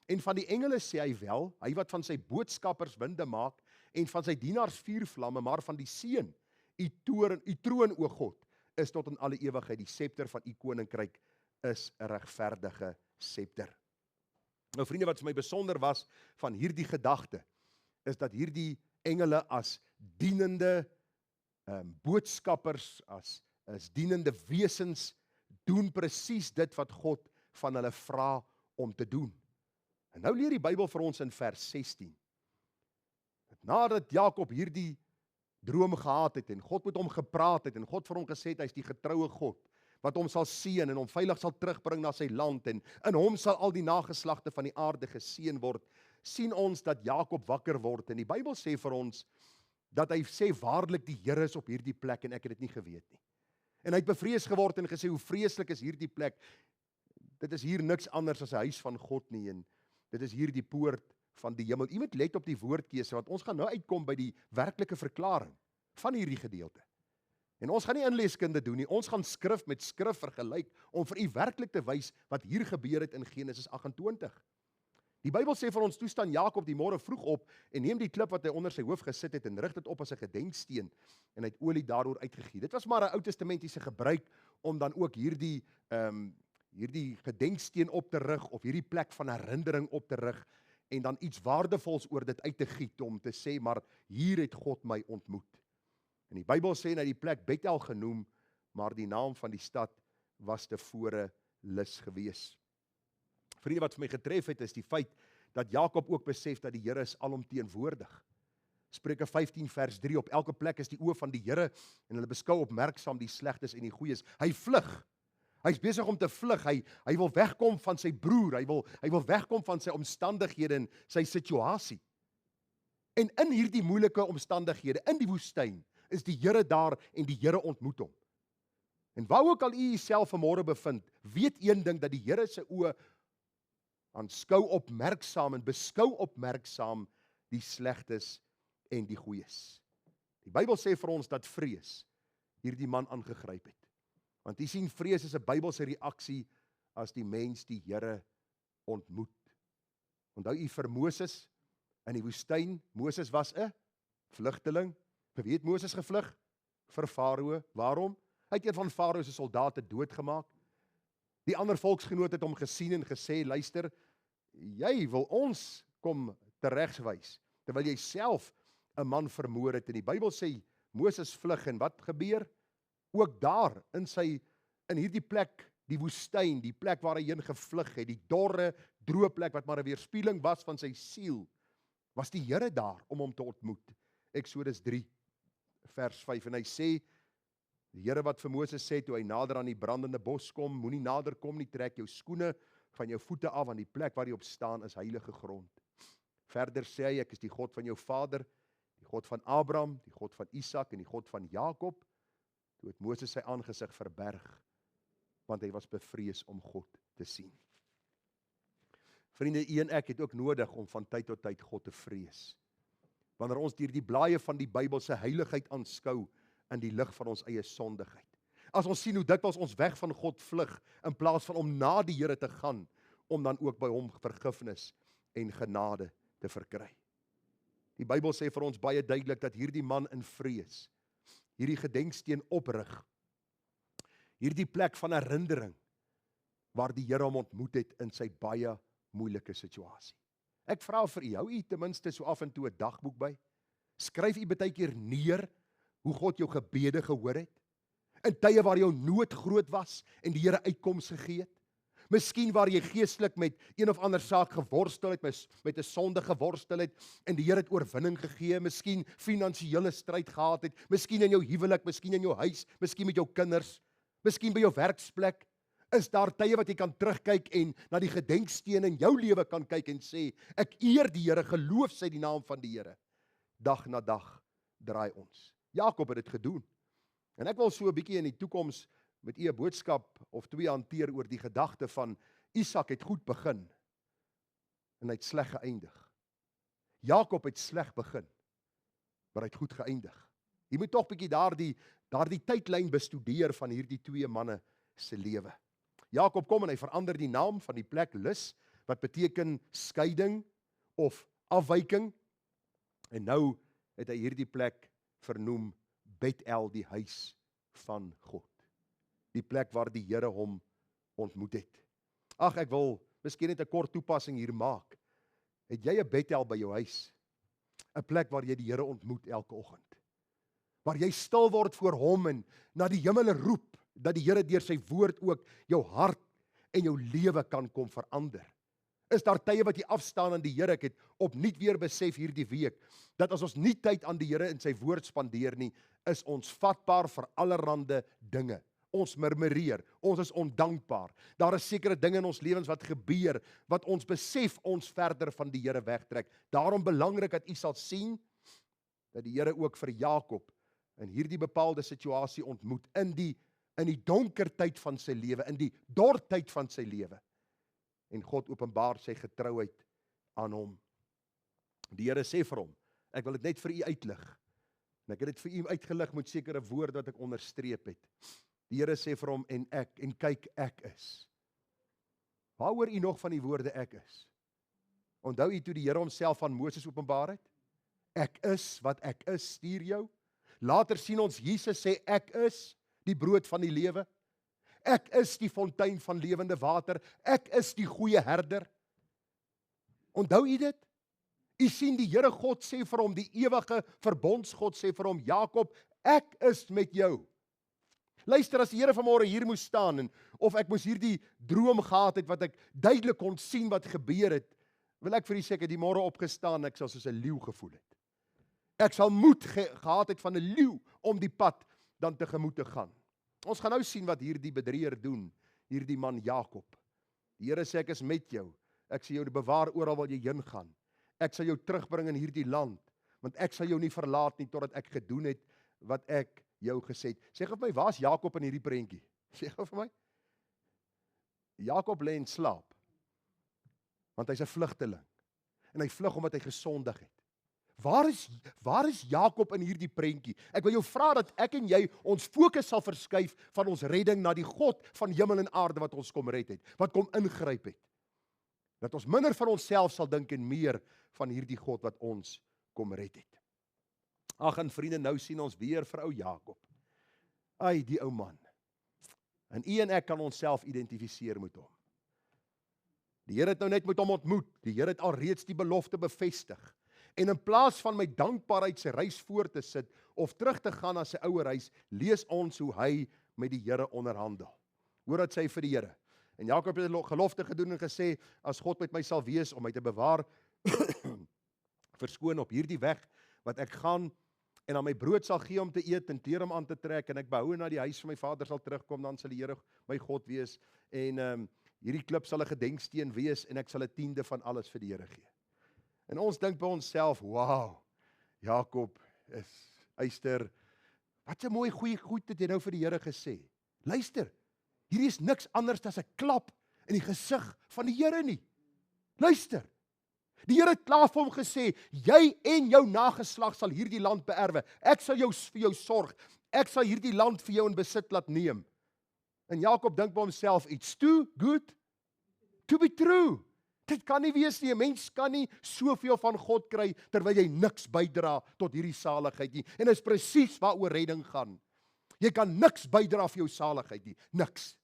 en van die engele sê hy wel, hy wat van sy boodskappers winde maak, en van sy dienaars vuurvlamme, maar van die seun, u troon, o God, is tot in alle ewigheid, die scepter van u koninkryk is 'n regverdige scepter. Nou vriende, wat vir my besonder was van hierdie gedagte, is dat hierdie engele as dienende boodskappers, as dienende wesens, doen presies dit wat God van hulle vra om te doen. En nou leer die Bybel vir ons in vers 16, nadat Jakob hierdie droom gehad het en God met hom gepraat het en God vir hom gesê het, hy is die getroue God, wat hom sal seën en hom veilig sal terugbring na sy land en in hom sal al die nageslagte van die aarde geseën word, sien ons dat Jakob wakker word en die Bybel sê vir ons, dat hy sê waarlik die Here is op hierdie plek en ek het dit nie geweet nie. En hy het bevrees geword en gesê, hoe vreeslik is hierdie plek, dit is hier niks anders as 'n huis van God nie en dit is hier die poort van die hemel. Jy moet let op die woordkeuse, want ons gaan nou uitkom by die werklike verklaring van hierdie gedeelte. En ons gaan nie inleeskunde doen nie, ons gaan skrif met skrif vergelyk, om vir u werklik te wys wat hier gebeur het in Genesis 28. Die Bybel sê vir ons, toe staan Jakob die môre vroeg op, en neem die klip wat hy onder sy hoof gesit het, en rig dit op as 'n gedenksteen, en hy het olie daaroor uitgegee. Dit was maar 'n Ou Testamentiese gebruik, om dan ook hierdie gedenksteen op te rig, of hierdie plek van herinnering op te rig, en dan iets waardevols oor dit uit te giet, om te sê, maar hier het God my ontmoet. En die Bybel sê, hy die plek Bethel genoem, maar die naam van die stad was tevore Lus gewees. Vriende, wat vir my getref het, is die feit, dat Jakob ook besef, dat die Here is alomteenwoordig. Spreuke 15 vers 3, op elke plek is die oë van die Here, en hulle beskou opmerksaam die slegtes en die goeies. Hy vlug, hy is besig om te vlug, hy wil wegkom van sy broer, hy wil wegkom van sy omstandighede en sy situasie. En in hierdie moeilike omstandighede, in die woestyn, is die Here daar en die Here ontmoet hom. En waar ook al u jouself vanmôre bevind, weet een ding, dat die Here se oë aanskou opmerksaam en beskou opmerksaam die slegtes en die goeies. Die Bybel sê vir ons dat vrees hierdie man aangegryp het. Want jy sien, vrees is 'n Bybelse reaksie as die mens die Here ontmoet. Onthou u vir Moses in die woestyn, Moses was 'n vlugteling. Vir wie het Moses gevlug? Vir Farao. Waarom? Hy het een van Farao se soldate doodgemaak. Die ander volksgenoot het hom gesien en gesê, luister, jy wil ons kom teregswys, terwyl jy self 'n man vermoor het. En die Bybel sê, Moses vlug en wat gebeur? Ook daar in hierdie plek, die woestyn, die plek waar hy heen gevlug het, die dorre, droë plek wat maar 'n weerspieëling was van sy siel, was die Here daar om hom te ontmoet. Eksodus 3 vers 5 en hy sê, die Here wat vir Moses sê toe hy nader aan die brandende bos kom, moenie nader kom nie, trek jou skoene van jou voete af, want die plek waar jy op staan is heilige grond. Verder sê hy, ek is die God van jou vader, die God van Abraham, die God van Isak en die God van Jakob. Toe het Moses sy aangesig verberg, want hy was bevrees om God te sien. Vriende, u en ek het ook nodig om van tyd tot tyd God te vrees. Wanneer ons deur die blaaie van die Bybel se heiligheid aanskou in die lig van ons eie sondigheid. As ons sien hoe dikwels ons weg van God vlug, in plaas van om na die Here te gaan, om dan ook by hom vergifnis en genade te verkry. Die Bybel sê vir ons baie duidelik dat hierdie man in vrees, hierdie gedenksteen oprig, hierdie plek van herinnering, waar die Here hom ontmoet het in sy baie moeilike situasie. Ek vra vir u, hou u ten minste so af en toe 'n dagboek by? Skryf u baie keer neer hoe God jou gebede gehoor het? In tye waar jou nood groot was en die Here uitkoms gegee het? Miskien waar jy geestelik met een of ander saak geworstel het, met 'n sonde geworstel het en die Here het oorwinning gegee, miskien finansiële stryd gehad het, miskien in jou huwelik, miskien in jou huis, miskien met jou kinders, miskien by jou werksplek. Is daar tye wat jy kan terugkyk en na die gedenksteen in jou lewe kan kyk en sê, ek eer die Here, geloof sy die naam van die Here. Dag na dag draai ons. Jakob het dit gedoen. En ek wil so 'n bietjie in die toekoms met u 'n boodskap of twee hanteer oor die gedagte van Isak het goed begin en hy het sleg geëindig. Jakob het sleg begin, maar hy het goed geëindig. Jy moet tog bietjie daardie tydlyn bestudeer van hierdie twee manne se lewe. Jakob kom en hy verander die naam van die plek Lus, wat beteken skeiding of afwyking. En nou het hy hierdie plek vernoem Bethel, die huis van God. Die plek waar die Here hom ontmoet het. Ag, ek wil miskien net 'n kort toepassing hier maak. Het jy 'n Bethel by jou huis? 'n Plek waar jy die Here ontmoet elke oggend. Waar jy stil word voor hom en na die hemele roep, dat die Here deur sy woord ook jou hart en jou lewe kan kom verander. Is daar tye wat jy afstaan aan die Here? Ek het opnuut weer besef hierdie week, dat as ons nie tyd aan die Here in sy woord spandeer nie, is ons vatbaar vir allerhande dinge. Ons murmureer, ons is ondankbaar. Daar is sekere dinge in ons lewens wat gebeur, wat ons besef ons verder van die Here wegtrek. Daarom belangrik dat u sal sien, dat die Here ook vir Jakob in hierdie bepaalde situasie ontmoet, in die donker tyd van sy lewe, in die dor tyd van sy lewe. En God openbaar sy getrouheid aan hom. Die Here sê vir hom, ek wil dit net vir u uitlig. En ek het dit vir u uitgelig met sekere woorde wat ek onderstreep het. Die Here sê vir hom, en kyk, ek is. Waar hoor u nog van die woorde ek is? Onthou u toe die Here homself aan Moses openbaar het? Ek is wat ek is, stuur jou. Later sien ons Jesus sê, ek is die brood van die lewe. Ek is die fontein van lewende water. Ek is die goeie herder. Onthou u dit? U sien die Here God sê vir hom, die ewige verbondsgod sê vir hom, Jakob, ek is met jou. Luister, as die Here vanmôre hier moes staan, en of ek moes hierdie droom gehad het, wat ek duidelik kon sien wat gebeur het, wil ek vir u sê, ek het die môre opgestaan, ek sal soos 'n leeu gevoel het. Ek sal moed gehad het van 'n leeu om die pad dan tegemoet te gaan. Ons gaan nou sien wat hierdie bedrieër doen, hierdie man Jakob. Die Here sê, ek is met jou. Ek sal jou bewaar oral waar jy heen gaan. Ek sal jou terugbring in hierdie land, want ek sal jou nie verlaat nie, totdat ek gedoen het wat ek jou gesê het. Sê gou vir my, waar is Jakob in hierdie prentjie? Sê gou vir my. Jakob lê in slaap, want hy's 'n vlugteling, en hy vlug omdat hy gesondig het. Waar is Jakob in hierdie prentjie? Ek wil jou vra dat ek en jy ons fokus sal verskuif van ons redding na die God van hemel en aarde wat ons kom red het, wat kom ingryp het. Dat ons minder van onsself sal dink en meer van hierdie God wat ons kom red het. Ag, en vriende, nou sien ons weer vir ou Jakob. Ai, die ou man. En u en ek kan onsself identifiseer met hom. Die Here het nou net met hom ontmoet. Die Here het alreeds die belofte bevestig. En in plaas van my dankbaarheid sy reis voor te sit, of terug te gaan na sy ouer huis, lees ons hoe hy met die Here onderhandel. Hoor wat sê hy vir die Here. En Jakob het 'n gelofte gedoen en gesê, as God met my sal wees, om my te bewaar, verskoon op hierdie weg, wat ek gaan, en aan my brood sal gee om te eet, en klere om aan te trek, en ek behou na die huis van my vader sal terugkom, dan sal die Here my God wees, en hierdie klip sal 'n gedenksteen wees, en ek sal 'n tiende van alles vir die Here gee. En ons dink by onsself, wow, Jakob is Eyster, wat 'n mooi goeie goed het jy nou vir die Here gesê. Luister, hierdie is niks anders as 'n klap in die gesig van die Here nie. Luister, die Here het klaar vir hom gesê, jy en jou nageslag sal hierdie land beerwe. Ek sal vir jou sorg. Ek sal hierdie land vir jou in besit laat neem. En Jakob dink by homself, it's too good to be true. Dit kan nie wees nie, 'n mens kan nie soveel van God kry, terwyl jy niks bydra tot hierdie saligheid nie. En dit is presies waaroor redding gaan. Jy kan niks bydra vir jou saligheid nie, niks.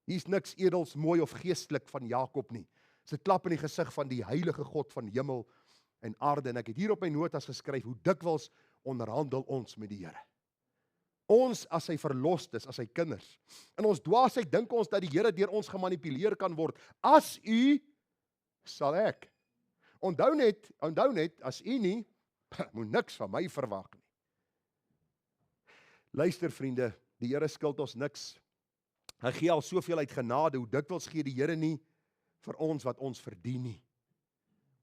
Hier's niks edels, mooi of geestelik van Jakob nie. Dis 'n klap in die gesig van die heilige God van hemel en aarde. En ek het hier op my notas geskryf, hoe dikwels onderhandel ons met die Here. Ons as sy verlostes, as sy kinders. In ons dwaasheid dink ons dat die Here deur ons gemanipuleer kan word. As u, sal ek. Onthou net, as u nie, moet niks van my verwag nie. Luister vriende, die Here skuld ons niks. Hy gee al soveel uit genade, hoe dikwels gee die Here nie vir ons wat ons verdien nie.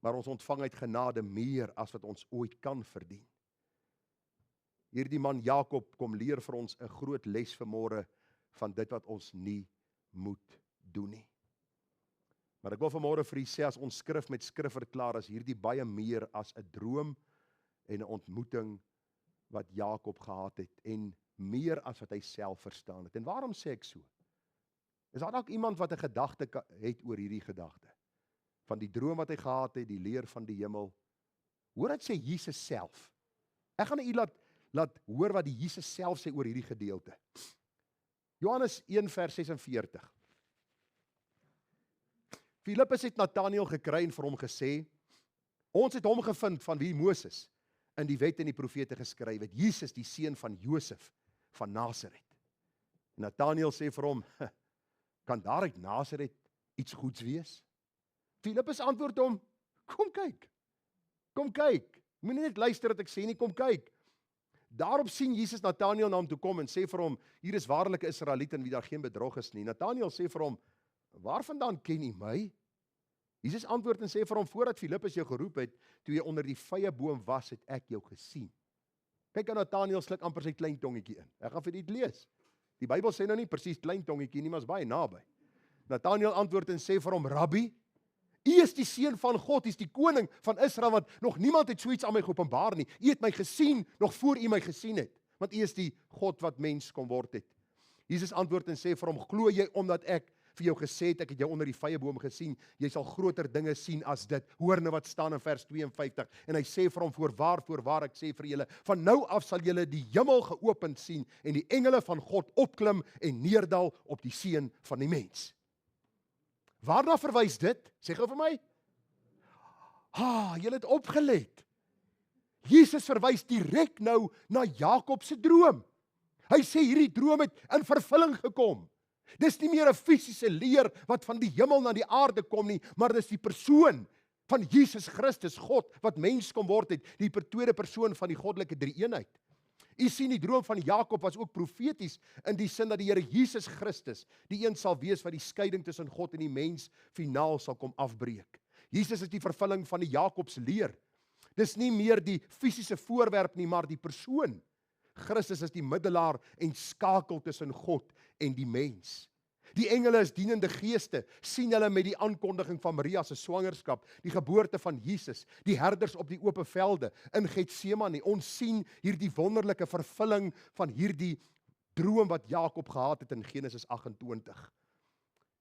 Maar ons ontvang uit genade meer as wat ons ooit kan verdien. Hierdie man Jakob kom leer vir ons 'n groot les vanmôre van dit wat ons nie moet doen nie. Maar ek wil vanmôre vir u sê, as ons skrif met skrif verklaar, is hierdie baie meer as 'n droom en 'n ontmoeting wat Jakob gehad het, en meer as wat hy self verstaan het. En waarom sê ek so? Is daar dalk iemand wat 'n gedagte het oor hierdie gedagte? Van die droom wat hy gehad het, die leer van die hemel. Hoor wat sê Jesus self. Ek gaan u laat hoor wat die Jesus self sê oor hierdie gedeelte. Johannes 1 vers 46. Filippus het Nathanael gekry en vir hom gesê, ons het hom gevind van wie Moses in die wet en die profete geskryf het, Jesus die seun van Josef van Nasaret. Nathanael sê vir hom, kan daar uit Nasaret iets goeds wees? Filippus antwoord hom, kom kyk, moenie net luister wat ek sê nie, kom kyk. Daarop sien Jesus Nathanael na hom toe kom en sê vir hom, hier is waarlik 'n Israeliet in wie daar geen bedrog is nie. Nathanael sê vir hom, waarvandaan ken u my? Jesus antwoord en sê vir hom, voordat Filippus jou geroep het, toe jy onder die vyeboom was, het ek jou gesien. Kyk aan Nathanael sluk amper sy klein tongetjie in. Ek gaan vir dit lees. Die Bybel sê nou nie presies klein tongetjie nie, maar is baie naby. Nathanael antwoord en sê vir hom, Rabbi, u is die seun van God, u is die koning van Israel, want nog niemand het so iets aan my geopenbaar nie. U het my gesien, nog voor u my gesien het, want u is die God wat mens kom word het. Jesus antwoord en sê vir hom, glo jy omdat ek vir jou gesê het, ek het jou onder die vyeboom gesien, jy sal groter dinge sien as dit. Hoor nou wat staan in vers 52, en hy sê vir hom, voorwaar ek sê vir julle, van nou af sal julle die hemel geopend sien, en die engele van God opklim en neerdal op die seun van die mens. Waarna verwys dit? Sê gou vir my. Julle het opgelet. Jesus verwys direk nou na Jakob se droom. Hy sê hierdie droom het in vervulling gekom. Dis nie meer 'n fisiese leer wat van die hemel na die aarde kom nie, maar dis die persoon van Jesus Christus, God, wat mens kom word het, die tweede persoon van die goddelike drie-eenheid. U sien, die droom van Jakob was ook profeties in die sin dat die Here Jesus Christus die een sal wees wat die skeiding tussen God en die mens finaal sal kom afbreek. Jesus is die vervulling van die Jakobs leer. Dis nie meer die fisiese voorwerp nie, maar die persoon. Christus is die middelaar en skakel tussen God en die mens. Die engele is dienende geeste, sien hulle met die aankondiging van Maria se swangerskap, die geboorte van Jesus, die herders op die oop velde in Getsemane. Ons sien hierdie wonderlike vervulling van hierdie droom wat Jakob gehad het in Genesis 28.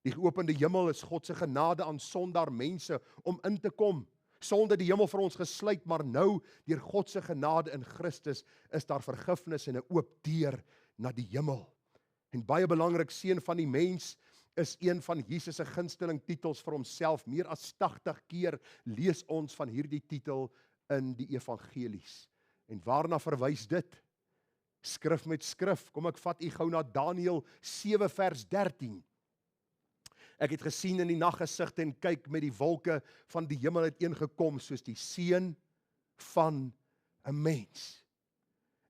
Die geopende hemel is God se genade aan sondaar mense om in te kom. Sonde die hemel vir ons gesluit, maar nou deur God se genade in Christus is daar vergifnis en 'n oop deur na die hemel. En baie belangrik, seun van die mens is een van Jesus se gunsteling titels vir homself. Meer as 80 keer lees ons van hierdie titel in die evangelies. En waarna verwys dit? Skrif met skrif. Kom ek vat u gou na Daniël 7 vers 13. Ek het gesien in die naggesigte en kyk met die wolke van die hemel uiteengekom soos die seun van 'n mens.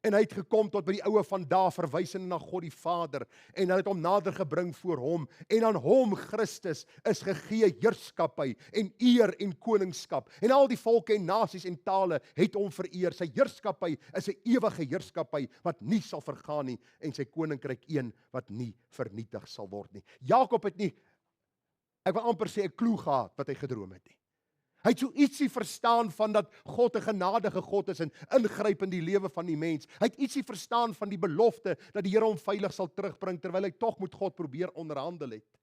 En hy het gekom tot by die oue van daar, verwysende na God die Vader, en hy het hom nader gebring voor hom, en aan hom, Christus, is gegee heerskappy en eer en koningskap, en al die volke en nasies en tale het hom vereer. Sy heerskappy is 'n ewige heerskappy wat nie sal vergaan nie, en sy koninkryk een wat nie vernietig sal word nie. Jakob het nie, ek wil amper sê, 'n klou gehad wat hy gedroom het nie. Hy het so ietsie verstaan van dat God 'n genadige God is en ingryp in die lewe van die mens. Hy het ietsie verstaan van die belofte dat die Here hom veilig sal terugbring, terwyl hy tog met God probeer onderhandel het.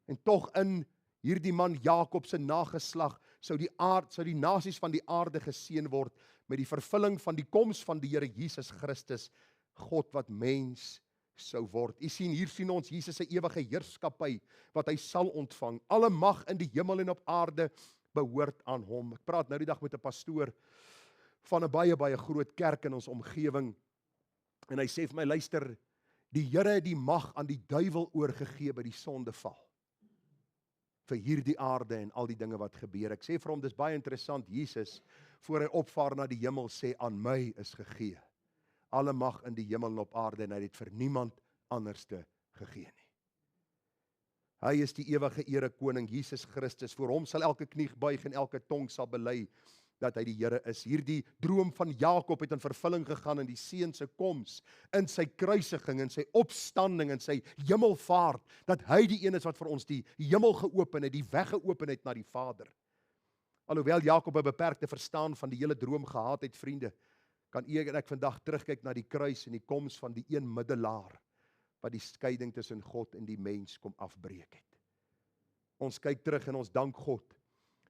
En tog in hierdie man Jakob se nageslag sou die nasies van die aarde geseën word met die vervulling van die koms van die Here Jesus Christus, God wat mens sou word. Hier sien ons Jesus se ewige heerskappy wat hy sal ontvang. Alle mag in die hemel en op aarde behoort aan hom. Ek praat nou die dag met 'n pastoor van 'n baie groot kerk in ons omgewing, en hy sê vir my, luister, die Here het die mag aan die duiwel oorgegee by die sondeval, vir hierdie aarde en al die dinge wat gebeur. Ek sê vir hom, dis baie interessant, Jesus, voor hy opvaar na die hemel, sê, aan my is gegee alle mag in die hemel en op aarde, en hy het vir niemand anderste gegee nie. Hy is die ewige ere koning, Jesus Christus. Voor hom sal elke knie buig en elke tong sal bely dat hy die Here is. Hierdie droom van Jakob het in vervulling gegaan in die seun se koms, in sy kruisiging, in sy opstanding, in sy hemelvaart, dat hy die een is wat vir ons die hemel geopen het, die weg geopen het na die Vader. Alhoewel Jakob 'n beperkte verstaan van die hele droom gehad het, vriende, kan ek vandag terugkyk na die kruis en die koms van die een middelaar wat die skeiding tussen God en die mens kom afbreek het. Ons kyk terug en ons dank God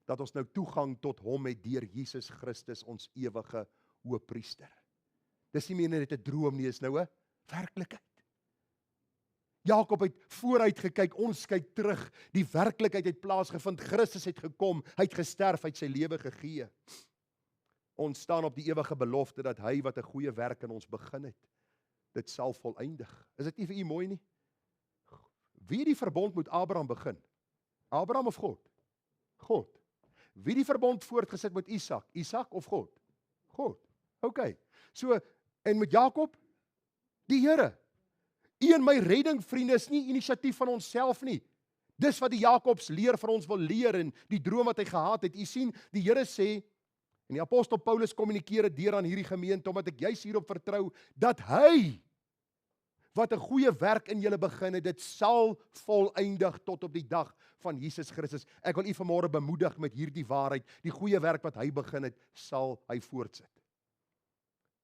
dat ons nou toegang tot hom het deur Jesus Christus, ons ewige hoëpriester. Dis nie meer net 'n droom nie, is nou 'n werklikheid. Jakob het vooruit gekyk, ons kyk terug. Die werklikheid het plaasgevind, Christus het gekom, hy het gesterf, hy het sy lewe gegee. Ons staan op die ewige belofte dat hy wat 'n goeie werk in ons begin het, dit sal volëindig. Is dit nie vir u mooi nie? Wie die verbond met Abraham begin? Abraham of God? God. Wie die verbond voortgesit met Isak? Isak of God? God. OK. So, en met Jakob? Die Here. U en my redding, vriende, is nie inisiatief van onsself nie. Dis wat die Jakobs leer vir ons wil leer en die droom wat hy gehad het. U sien, die Here sê, en die apostel Paulus kommunikeer dit deur aan hierdie gemeente, omdat ek juis hierop vertrou, dat hy, wat 'n goeie werk in julle begin het, dit sal volëindig tot op die dag van Jesus Christus. Ek wil u vanmôre bemoedig met hierdie waarheid, die goeie werk wat hy begin het, sal hy voortsit.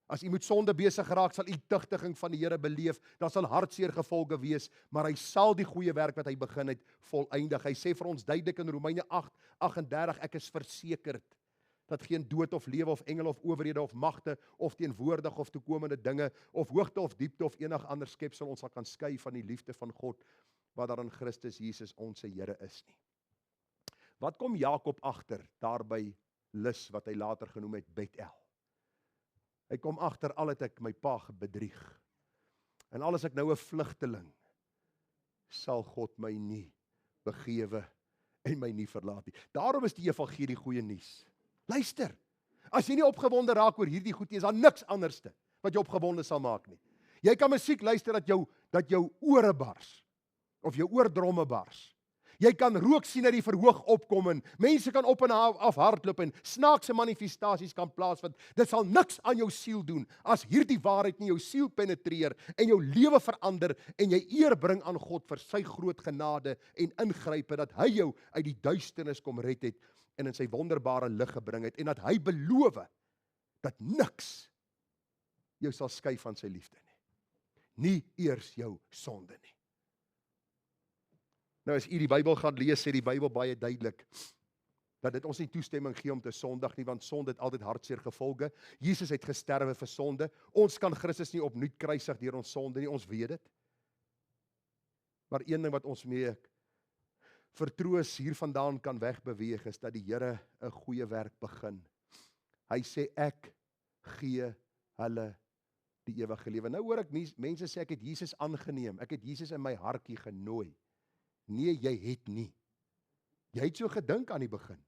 As u met sonde besig geraak, sal u tugtiging van die Here beleef, daar sal hartseer gevolge wees, maar hy sal die goeie werk wat hy begin het, volëindig. Hy sê vir ons duidelik in Romeine 8:38, ek is versekerd dat geen dood of lewe of engele of owerhede of magte of teenwoordig of toekomende dinge of hoogte of diepte of enig ander skepsel ons sal kan skei van die liefde van God wat daar in Christus Jesus ons Here is nie. Wat kom Jakob agter daar by Lus wat hy later genoem het Bethel? Hy kom agter, al het ek my pa bedrieg en al is ek nou 'n vlugteling, sal God my nie begewe en my nie verlaat nie. Daarom is die evangelie goeie nuus. Luister, as jy nie opgewonde raak oor hierdie goed nie, is daar niks anderste wat jou opgewonde sal maak nie. Jy kan musiek luister dat jou ore bars, of jou oordromme bars. Jy kan rook sien uit die verhoog opkom en mense kan op en af hardloop en snaakse manifestasies kan plaasvind. Dit sal niks aan jou siel doen as hierdie waarheid nie jou siel penetreer en jou lewe verander en jy eer bring aan God vir sy groot genade en ingrype dat hy jou uit die duisternis kom red het en in sy wonderbare lig gebring het en dat hy beloof dat niks jou sal skei van sy liefde nie. Nie eers jou sonde nie. Nou as u die Bybel gaan lees, sê die Bybel baie duidelik dat dit ons nie toestemming gee om te sondig nie, want sonde het altyd hartseer gevolge. Jesus het gesterwe vir sonde. Ons kan Christus nie opnuut kruisig deur ons sonde nie, ons weet dit. Maar een ding wat ons mee vertroos hiervandaan kan wegbeweeg, is dat die Here 'n goeie werk begin. Hy sê, ek gee hulle die ewige lewe. Nou hoor ek mense sê, ek het Jesus aangeneem, ek het Jesus in my hartjie genooi. Nee, jy het nie. Jy het so gedink aan die begin.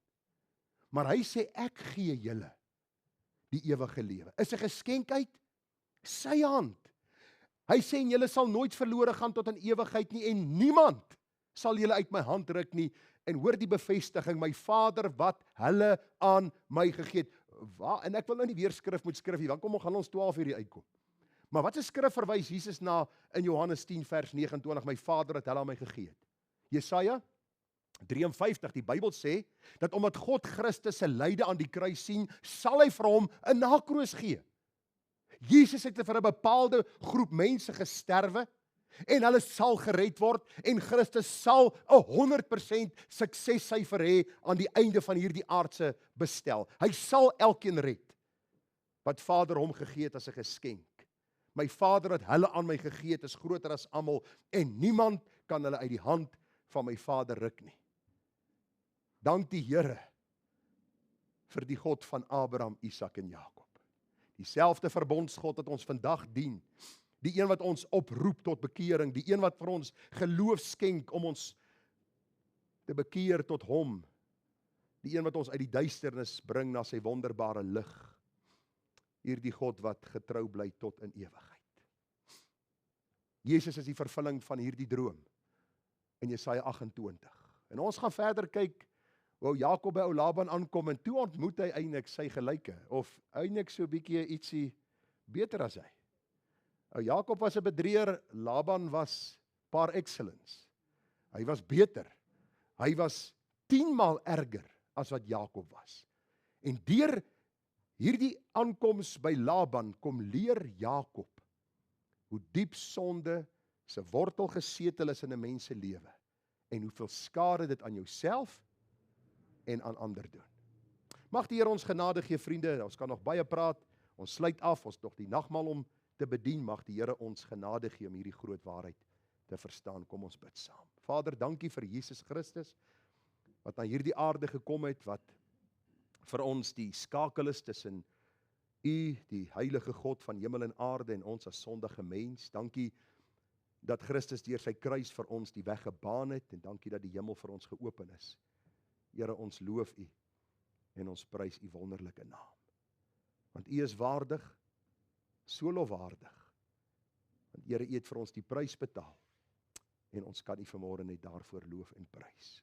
Maar hy sê, ek gee julle die ewige lewe. Is 'n geskenk uit sy hand. Hy sê, en julle sal nooit verlore gaan tot in ewigheid nie, en niemand sal julle uit my hand ruk nie. En hoor die bevestiging, my Vader wat hulle aan my gegee het. En ek wil nou nie weer skrif moet skrif nie, want gaan ons 12 uur hier uitkom. Maar wat 'n skrif verwys Jesus na in Johannes 10 vers 29, my Vader het hulle aan my gegee het. Jesaja 53, die Bybel sê, dat omdat God Christus se lyde aan die kruis sien, sal hy vir hom 'n nakroos gee. Jesus het vir 'n bepaalde groep mense gesterwe, en hulle sal gered word, en Christus sal 100% suksessyfer hê aan die einde van hierdie aardse bestel. Hy sal elkeen red, wat Vader hom gegee het as 'n geskenk. My Vader wat hulle aan my gegee het, is groter as almal, en niemand kan hulle uit die hand van my Vader ruk nie. Dank die Here vir die God van Abraham, Isak en Jakob. Dieselfde verbondsgod wat ons vandag dien, die een wat ons oproep tot bekering, die een wat vir ons geloof skenk om ons te bekeer tot hom, die een wat ons uit die duisternis bring na sy wonderbare lig, hierdie God wat getrou bly tot in ewigheid. Jesus is die vervulling van hierdie droom in Jesaja 28. En ons gaan verder kyk hoe Jakob by ou Laban aankom, en toe ontmoet hy eintlik sy gelyke, of eintlik so 'n bietjie ietsie beter as hy. Ou Jakob was 'n bedrieër, Laban was par excellence. Hy was beter. Hy was 10 maal erger as wat Jakob was. En deur hierdie aankoms by Laban kom leer Jakob hoe diep sonde se wortel gesetel is in 'n mens se lewe, en hoeveel skade dit aan jouself en aan ander doen. Mag die Here ons genade gee, vriende. Ons kan nog baie praat. Ons sluit af, ons nog die nagmaal om te bedien. Mag die Here ons genade gee om hierdie groot waarheid te verstaan. Kom ons bid saam. Vader, dankie vir Jesus Christus, wat na hierdie aarde gekom het, wat vir ons die skakel is tussen U, die heilige God van hemel en aarde, en ons as sondige mens. Dankie dat Christus deur sy kruis vir ons die weg gebaan het, en dankie dat die hemel vir ons geopen is. Here, ons loof U en ons prys U wonderlike naam. Want U is waardig, so lofwaardig. Want Here, U het vir ons die prys betaal, en ons kan U vanmôre net daarvoor loof en prys.